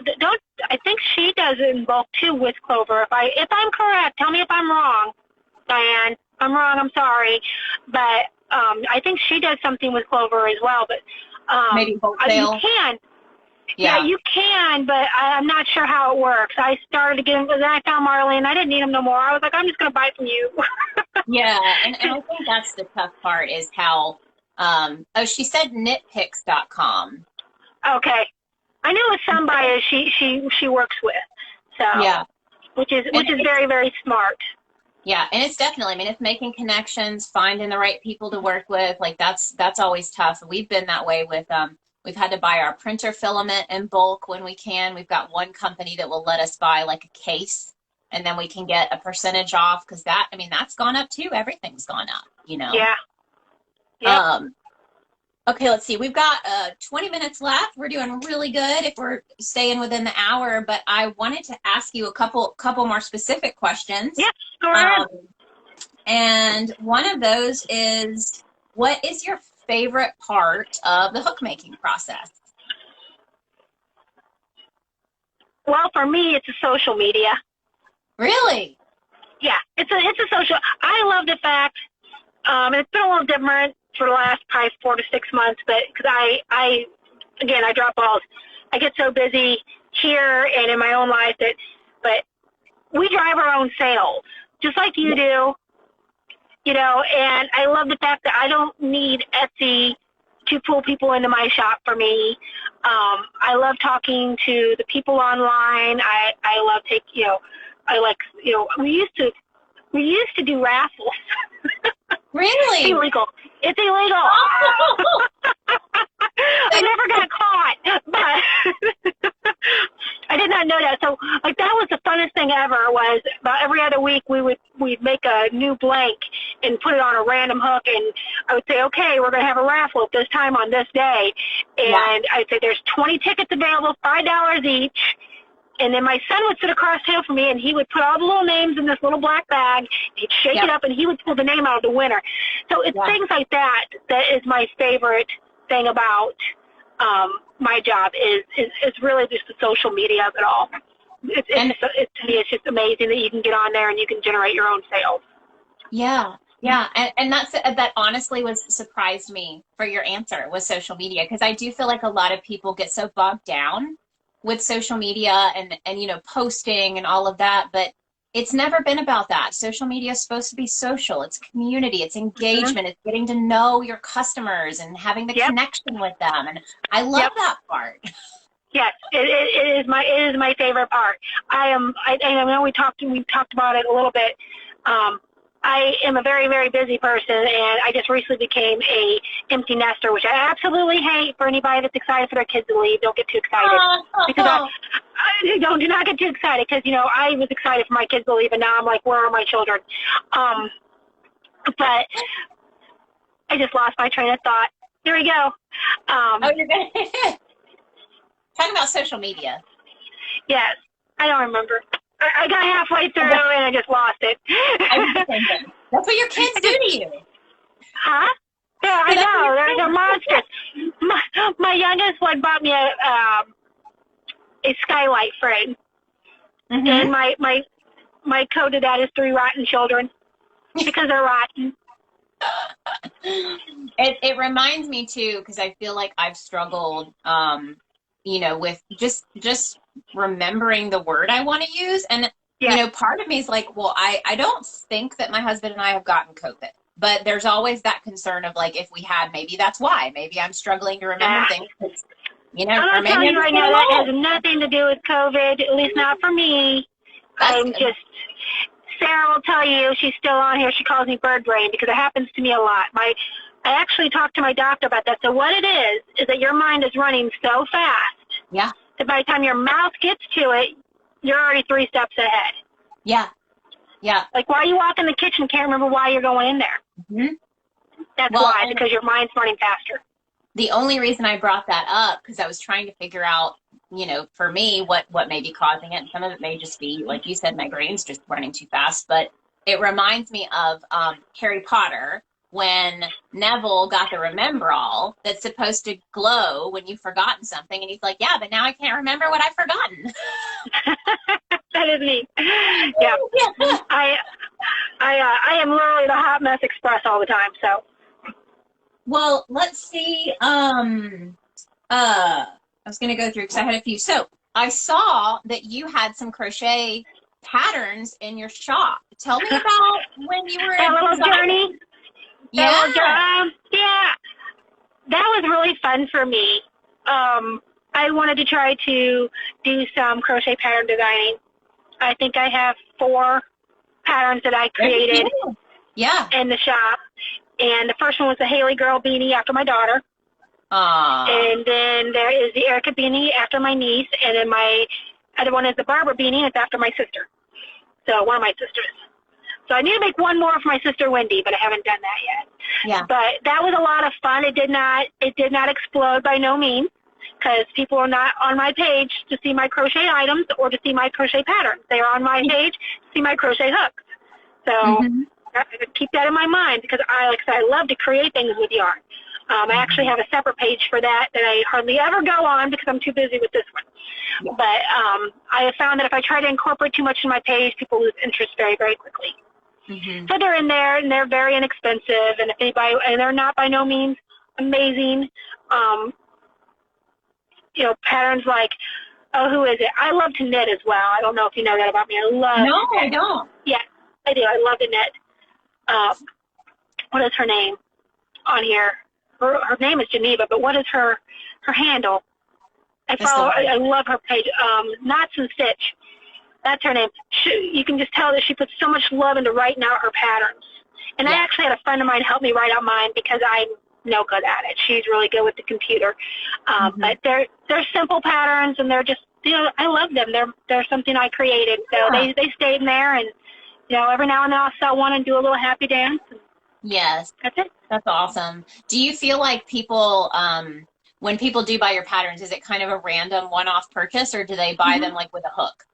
I think she does it in bulk too with Clover. If I'm correct, tell me if I'm wrong, Diane. If I'm wrong, I'm sorry, but I think she does something with Clover as well. But maybe wholesale. You can. Yeah, you can, but I'm not sure how it works. I started to get them, but then I found Marlene. I didn't need them no more. I was like, I'm just going to buy from you. Yeah, and I think that's the tough part is how. She said knitpicks.com. Okay, I knew it was somebody she works with. So yeah, which is very, very smart. Yeah, and it's definitely. I mean, it's making connections, finding the right people to work with. Like that's always tough. We've been that way with We've had to buy our printer filament in bulk when we can. We've got one company that will let us buy like a case, and then we can get a percentage off because that's gone up too. Everything's gone up, you know. Yeah. Yep. Okay, let's see. We've got 20 minutes left. We're doing really good if we're staying within the hour, but I wanted to ask you a couple more specific questions. Yeah, go ahead. And one of those is, what is your favorite part of the hook making process? Well, for me, it's the social media. Really? Yeah, it's a social. I love the fact, it's been a little different for the last probably 4 to 6 months, but because I drop balls. I get so busy here and in my own life but we drive our own sales, just like you do. You know, and I love the fact that I don't need Etsy to pull people into my shop for me. I love talking to the people online. I love we used to do raffles. Really? It's illegal. It's illegal. I never got caught, but I did not know that. So, like, that was the funnest thing ever. Was about every other week we'd make a new blank and put it on a random hook, and I would say, okay, we're going to have a raffle at this time on this day, and I'd say there's 20 tickets available, $5 each. And then my son would sit across the hill from me, and he would put all the little names in this little black bag. He'd shake it up, and he would pull the name out of the winner. So it's things like that that is my favorite thing about my job is really just the social media of it all. To me, it's just amazing that you can get on there and you can generate your own sales. Yeah, yeah, and that honestly was surprised me for your answer was social media because I do feel like a lot of people get so bogged down with social media and posting and all of that, but it's never been about that. Social media is supposed to be social. It's community, it's Hmm. engagement, it's getting to know your customers and having the Yep. connection with them, and I love Yep. that part. Yes, it is my favorite part. I know we talked about it a little bit. Um, I am a very, very busy person, and I just recently became a empty nester, which I absolutely hate. For anybody that's excited for their kids to leave, don't get too excited because Oh, I don't do not get too excited because I was excited for my kids to leave, and now I'm like, where are my children? Um, but I just lost my train of thought. Here we go. oh, Um, you're good. Talking about social media. yes, I don't remember. I got halfway through and I just lost it. I do the same thing. That's what your kids I do just, to you. huh? Yeah, So I that's what your know. They're kids monsters. My youngest one bought me a skylight frame, do. and my code to that is 3 rotten children because they're rotten. It reminds me too, because I feel like I've struggled, with just remembering the word I want to use. And, Yes. part of me is like, well, I don't think that my husband and I have gotten COVID. But there's always that concern of like, if we had, maybe that's why. Maybe I'm struggling to remember Uh, things, I'm or gonna tell maybe I'm you just right now getting that has old. nothing to do with COVID. At least not for me. That's I'm good. just Sarah will tell you, she's still on here, she calls me bird brain because it happens to me a lot. I actually talked to my doctor about that. So what it is that your mind is running so fast Yeah, that by the time your mouth gets to it, you're already 3 steps ahead. yeah, yeah. Like while you walk in the kitchen, can't remember why you're going in there. Mhm. That's Well, why, and because your mind's running faster. the only reason I brought that up because I was trying to figure out, for me, what may be causing it. And some of it may just be, like you said, my brain's just running too fast. But it reminds me of Harry Potter when Neville got the Remember All that's supposed to glow when you've forgotten something, and he's like, "Yeah, but now I can't remember what I've forgotten." That is me. Yeah. Yeah. I I am literally the hot mess express all the time. So Well, let's see. I was going to go through because I had a few. So I saw that you had some crochet patterns in your shop. Tell me about when you were that little designing. journey, that Yeah. little job, yeah, that was really fun for me. I wanted to try to do some crochet pattern designing. I think I have 4 patterns that I Very created cool. Yeah. in the shop. And the first one was the Haley Girl beanie after my daughter. Aw. And then there is the Erica beanie after my niece. And then my other one is the Barbara beanie, and it's after my sister. So one of my sisters. So I need to make one more for my sister Wendy, but I haven't done that yet. Yeah. But that was a lot of fun. It did not explode by no means, because people are not on my page to see my crochet items or to see my crochet patterns. They are on my page to see my crochet hooks. So Mm-hmm. I have to keep that in my mind because I love to create things with yarn. I actually have a separate page for that I hardly ever go on because I'm too busy with this one. Yeah. But I have found that if I try to incorporate too much in my page, people lose interest very, very quickly. Mm-hmm. So they're in there, and they're very inexpensive, and if anybody, and they're not by no means amazing. Patterns like, oh, who is it? I love to knit as well. I don't know if you know that about me. I love No, to I knit. don't. Yeah, I do. I love to knit. What is her name on here? Her name is Geneva, but what is her handle? I love her page. Knots and Stitch. That's her name. You can just tell that she puts so much love into writing out her patterns. And I Yeah. actually had a friend of mine help me write out mine because I'm no good at it. She's really good with the computer. Mm-hmm. But they're simple patterns, and they're just, I love them. They're something I created. So Yeah. they stayed in there, and every now and then I'll sell one and do a little happy dance. And Yes. that's it. That's awesome. Do you feel like people, when people do buy your patterns, is it kind of a random one-off purchase, or do they buy Mm-hmm. them like with a hook?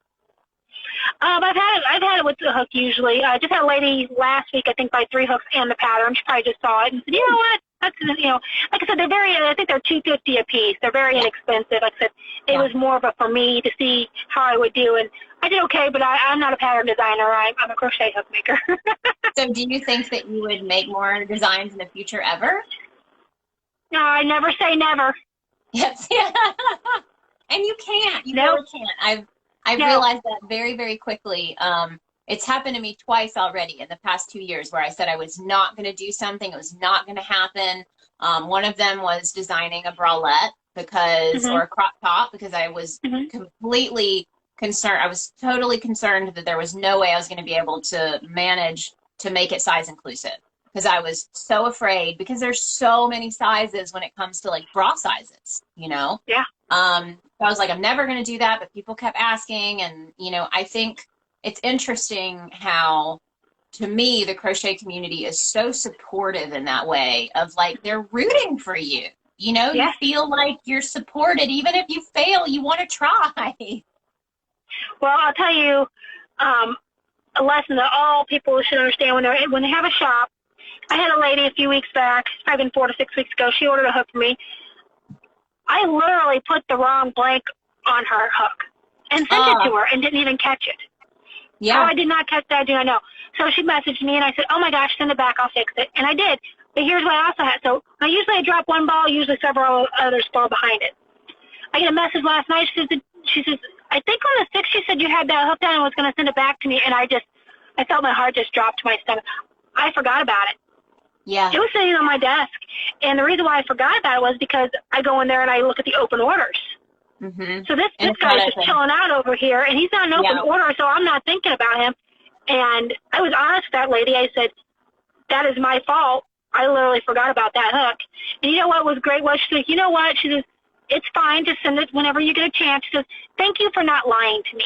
I've had it with the hook usually. I just had a lady last week, I think, buy 3 hooks and the pattern. She probably just saw it and said, you know what? That's, like I said, I think they're $2.50 a piece. They're very inexpensive. Like I said, it was more of a for me to see how I would do, and I did okay. But I'm not a pattern designer. I'm a crochet hook maker. So do you think that you would make more designs in the future ever? No, I never say never. Yes. And you can't. You Nope. really can't. I've No. realized that very, very quickly. It's happened to me twice already in the past 2 years where I said I was not going to do something. It was not going to happen. One of them was designing a bralette or a crop top, because I was completely concerned. I was totally concerned that there was no way I was going to be able to manage to make it size inclusive, because I was so afraid, because there's so many sizes when it comes to like bra sizes, Yeah. So I was like, I'm never going to do that, but people kept asking. And, I think it's interesting how, to me, the crochet community is so supportive in that way of like, they're rooting for you. You feel like you're supported. Even if you fail, you want to try. Well, I'll tell you a lesson that all people should understand when they have a shop. I had a lady a few weeks back, it's probably been 4 to 6 weeks ago. She ordered a hook for me. I literally put the wrong blank on her hook and sent it to her and didn't even catch it. Yeah. Oh, I did not catch that. I do not know. So she messaged me, and I said, oh, my gosh, send it back. I'll fix it. And I did. But here's what I also had. So I drop one ball, usually several others fall behind it. I get a message last night. She says, I think on the 6th, she said you had that hooked on and was going to send it back to me. And I felt my heart just drop to my stomach. I forgot about it. Yeah. It was sitting on my desk. And the reason why I forgot about it was because I go in there and I look at the open orders. So this guy's just chilling out over here, and he's not an open order, so I'm not thinking about him. And I was honest with that lady. I said, that is my fault. I literally forgot about that hook. And you know what was great was she said, you know what? She says, it's fine to send it whenever you get a chance. She says, thank you for not lying to me.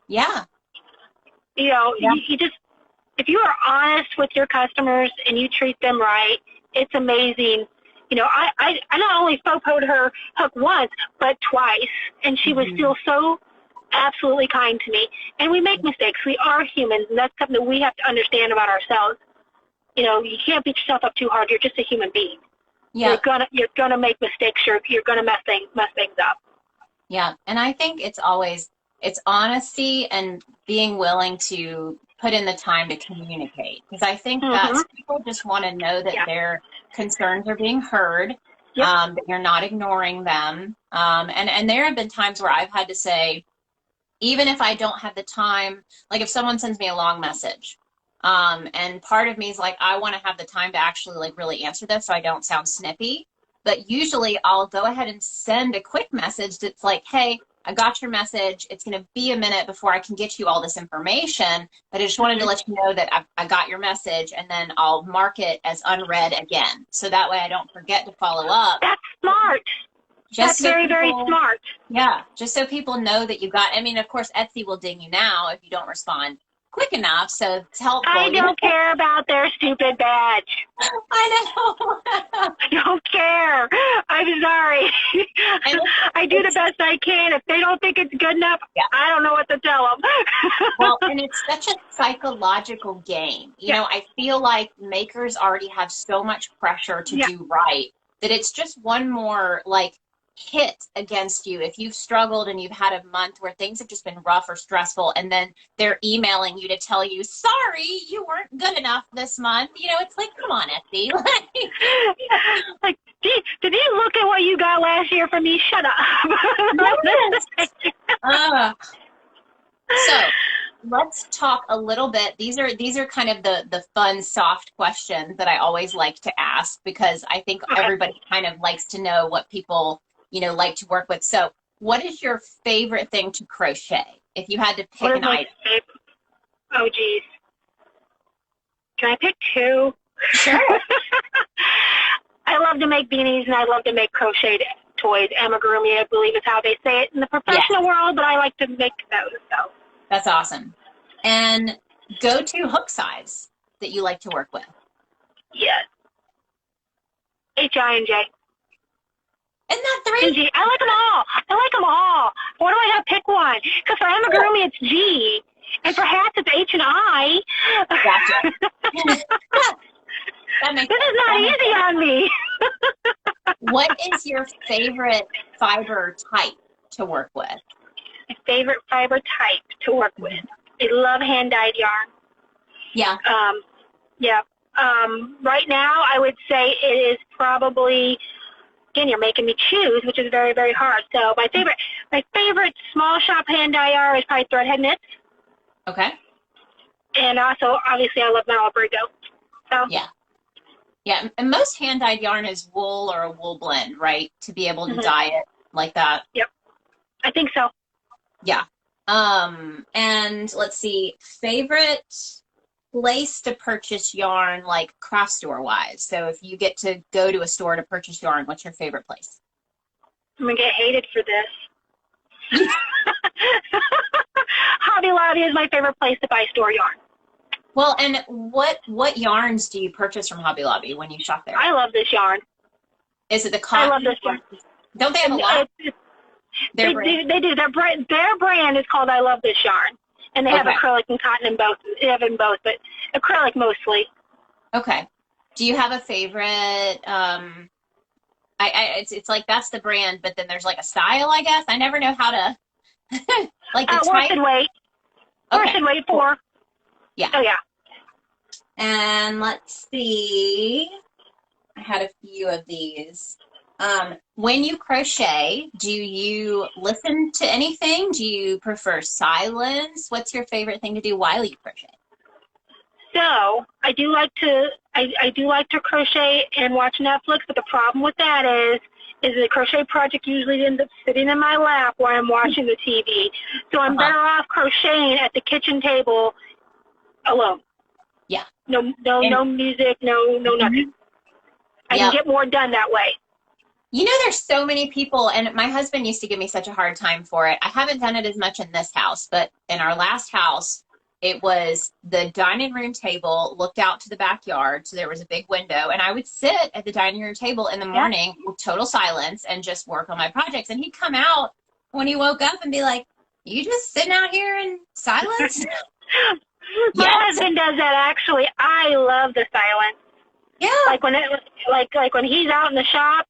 Yeah. You just, if you are honest with your customers and you treat them right, it's amazing. I not only photoed her hook once, but twice, and she was still so absolutely kind to me. And we make mistakes. We are humans, and that's something that we have to understand about ourselves. You can't beat yourself up too hard. You're just a human being. Yeah. You're gonna make mistakes. You're gonna mess things up. Yeah, and I think it's honesty and being willing to put in the time to communicate, because I think that people just want to know that their concerns are being heard, that you're not ignoring them. And there have been times where I've had to say, even if I don't have the time, like if someone sends me a long message, and part of me is like, I want to have the time to actually like really answer this so I don't sound snippy. But usually I'll go ahead and send a quick message that's like, hey, I got your message. It's going to be a minute before I can get you all this information, but I just wanted to let you know that I got your message, and then I'll mark it as unread again. So that way I don't forget to follow up. That's smart. That's very, very smart. Yeah, just so people know that you got, of course, Etsy will ding you now if you don't respond quick enough, so it's helpful. I don't care about their stupid badge. I know. I don't care. I'm sorry. I do the best I can. If they don't think it's good enough, I don't know what to tell them. Well, and it's such a psychological game. I feel like makers already have so much pressure to do right that it's just one more hit against you if you've struggled and you've had a month where things have just been rough or stressful, and then they're emailing you to tell you, sorry, you weren't good enough this month. It's like, come on, Etsy. Did you look at what you got last year from me? Shut up. So let's talk a little bit. These are kind of the fun, soft questions that I always like to ask, because I think everybody kind of likes to know what people like to work with. So what is your favorite thing to crochet? If you had to pick an item. Oh, geez. Can I pick two? Sure. I love to make beanies, and I love to make crocheted toys. Amigurumi, I believe is how they say it in the professional world, but I like to make those. So that's awesome. And go-to hook size that you like to work with? Yes. H-I-N-J. Isn't that 3? I like them all. Why do I have to pick one? Because for amigurumi, it's G. And for hats, it's H and I. Gotcha. This is not easy on me. What is your favorite fiber type to work with? My favorite fiber type to work with. I love hand-dyed yarn. Yeah. Yeah. Right now, I would say it is probably, again, you're making me choose, which is very, very hard. So my favorite small shop hand dye yarn is probably Threadhead Knits. Okay. And also, obviously, I love Malabrigo. So Yeah. Yeah. And most hand dyed yarn is wool or a wool blend, right? To be able to dye it like that. Yep. I think so. Yeah. And let's see, favorite place to purchase yarn, like craft store wise. So if you get to go to a store to purchase yarn, what's your favorite place? I'm going to get hated for this. Hobby Lobby is my favorite place to buy store yarn. Well, and what yarns do you purchase from Hobby Lobby when you shop there? I love this yarn. Is it the cotton? I love this yarn. Don't they have a lot? They do. Their brand is called I Love This Yarn. And they have acrylic and cotton in both. They have in both, but acrylic mostly. Okay. Do you have a favorite? It's like that's the brand, but then there's like a style, I guess. I never know how to like the Worth and Weight. Okay. Worth and Weight 4. Yeah. Oh yeah. And let's see. I had a few of these. When you crochet, do you listen to anything? Do you prefer silence? What's your favorite thing to do while you crochet? So I do like to crochet and watch Netflix, but the problem with that is the crochet project usually ends up sitting in my lap while I'm watching the TV. So I'm better off crocheting at the kitchen table alone. Yeah. No music, no nothing. I can get more done that way. You know, there's so many people, and my husband used to give me such a hard time for it. I haven't done it as much in this house, but in our last house, it was the dining room table looked out to the backyard, so there was a big window, and I would sit at the dining room table in the morning with total silence and just work on my projects. And he'd come out when he woke up and be like, "You just sitting out here in silence?" My husband does that actually. I love the silence. Yeah. Like when he's out in the shop,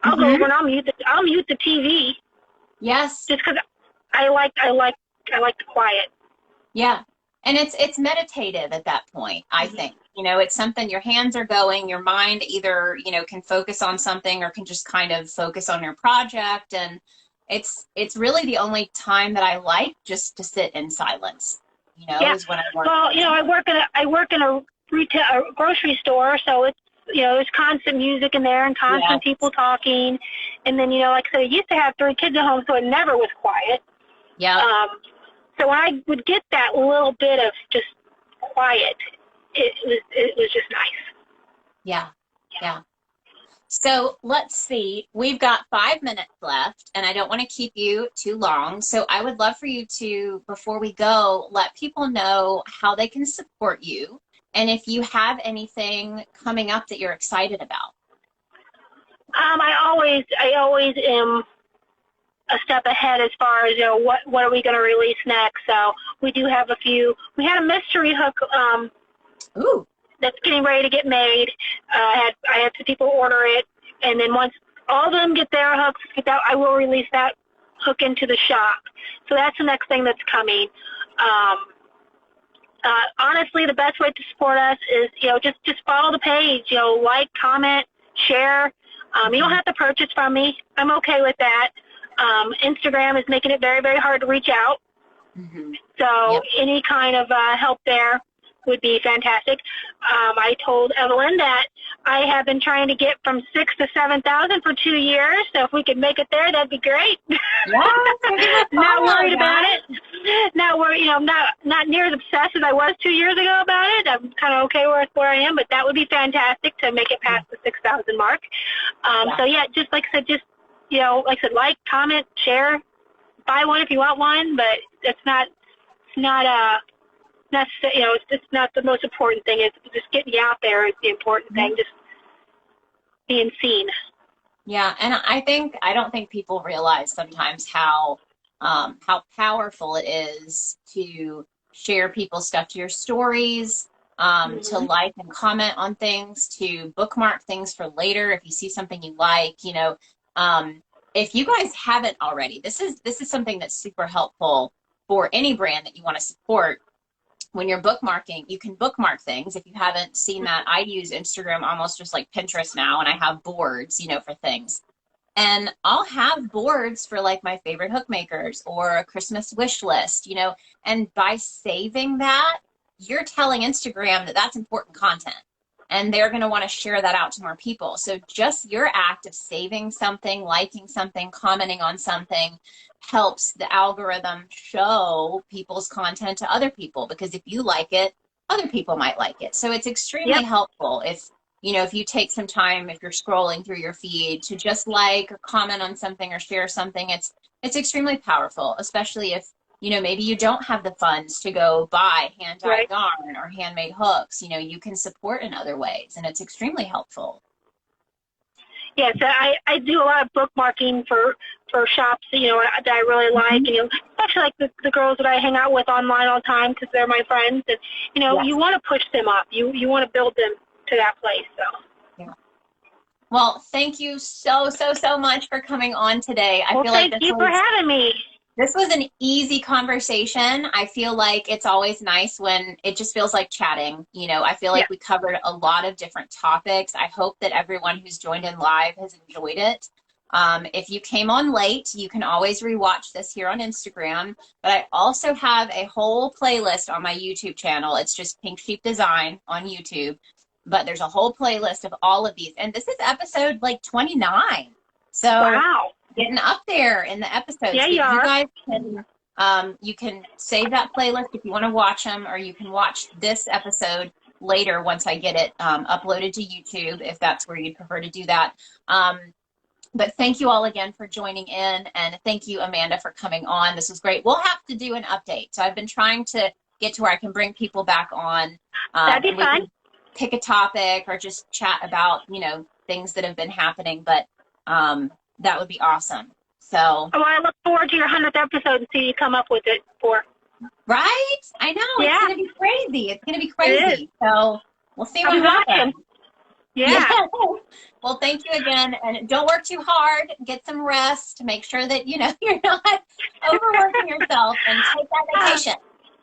I'll go over and I'll mute the TV. Yes. Just because I like the quiet. Yeah. And it's meditative at that point, I think. You know, it's something your hands are going, your mind either, you know, can focus on something or can just kind of focus on your project. And it's really the only time that I like just to sit in silence, you know, is when I work. Well, you know, I work in a grocery store, so it's, you know, there's constant music in there and constant people talking. And then, you know, like I said, I used to have 3 kids at home, so it never was quiet. Yeah. So when I would get that little bit of just quiet, it was just nice. Yeah. So let's see. We've got 5 minutes left, and I don't want to keep you too long. So I would love for you to, before we go, let people know how they can support you, and if you have anything coming up that you're excited about. I always am a step ahead as far as, you know, what are we going to release next. So we do have we had a mystery hook that's getting ready to get made. I had 2 people order it, and then once all of them get their hooks, I will release that hook into the shop. So that's the next thing that's coming. Honestly, the best way to support us is, you know, just follow the page, you know, like, comment, share. You don't have to purchase from me. I'm okay with that. Instagram is making it very, very hard to reach out. So any kind of help there would be fantastic. I told Evelyn that I have been trying to get from 6,000 to 7,000 for 2 years. So if we could make it there, that'd be great. Not worried about it. Not worried, you know, not near as obsessed as I was 2 years ago about it. I'm kind of okay with where I am, but that would be fantastic to make it past the 6,000 mark. So yeah, just like I said, just, you know, like I said, like, comment, share, buy one if you want one, but it's not, you know, it's not the most important thing. It's just getting you out there is the important thing, just being seen. Yeah, and I don't think people realize sometimes how powerful it is to share people's stuff, to your stories, to like and comment on things, to bookmark things for later if you see something you like, you know. If you guys haven't already, this is something that's super helpful for any brand that you want to support. when you're bookmarking, you can bookmark things. If you haven't seen that, I use Instagram almost just like Pinterest now, and I have boards, you know, for things. And I'll have boards for like my favorite hook makers or a Christmas wish list, you know, and by saving that, you're telling Instagram that that's important content, and they're going to want to share that out to more people. So just your act of saving something, liking something, commenting on something helps the algorithm show people's content to other people, because if you like it, other people might like it. So it's extremely helpful if, you know, if you take some time, if you're scrolling through your feed, to just like or comment on something or share something. It's extremely powerful, especially if, you know, maybe you don't have the funds to go buy hand-dyed yarn or handmade hooks. You know, you can support in other ways, and it's extremely helpful. Yes, I do a lot of bookmarking for shops, you know, that I really like, and, you know, especially like the girls that I hang out with online all the time because they're my friends, and, you know, you want to push them up. You want to build them to that place, so. Yeah. Well, thank you so much for coming on today. I feel like thank you for having me. This was an easy conversation. I feel like it's always nice when it just feels like chatting. You know, I feel like we covered a lot of different topics. I hope that everyone who's joined in live has enjoyed it. If you came on late, you can always rewatch this here on Instagram. But I also have a whole playlist on my YouTube channel. It's just Pink Sheep Design on YouTube. But there's a whole playlist of all of these. And this is episode like 29. So wow. Getting up there in the episodes. Yeah, you guys can, you can save that playlist if you want to watch them, or you can watch this episode later once I get it uploaded to YouTube, if that's where you'd prefer to do that. But thank you all again for joining in, and thank you, Amanda, for coming on. This was great. We'll have to do an update. So I've been trying to get to where I can bring people back on. That'd be fun. Pick a topic or just chat about, you know, things that have been happening. But that would be awesome. So. Oh, I look forward to your 100th episode and see you come up with it for. Right? I know. Yeah. It's going to be crazy. It's going to be crazy. So we'll see what happens. Yeah. Well, thank you again. And don't work too hard. Get some rest. Make sure that, you know, you're not overworking yourself, and take that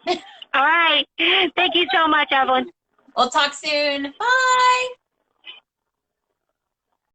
vacation. All right. Thank you so much, Evelyn. We'll talk soon. Bye.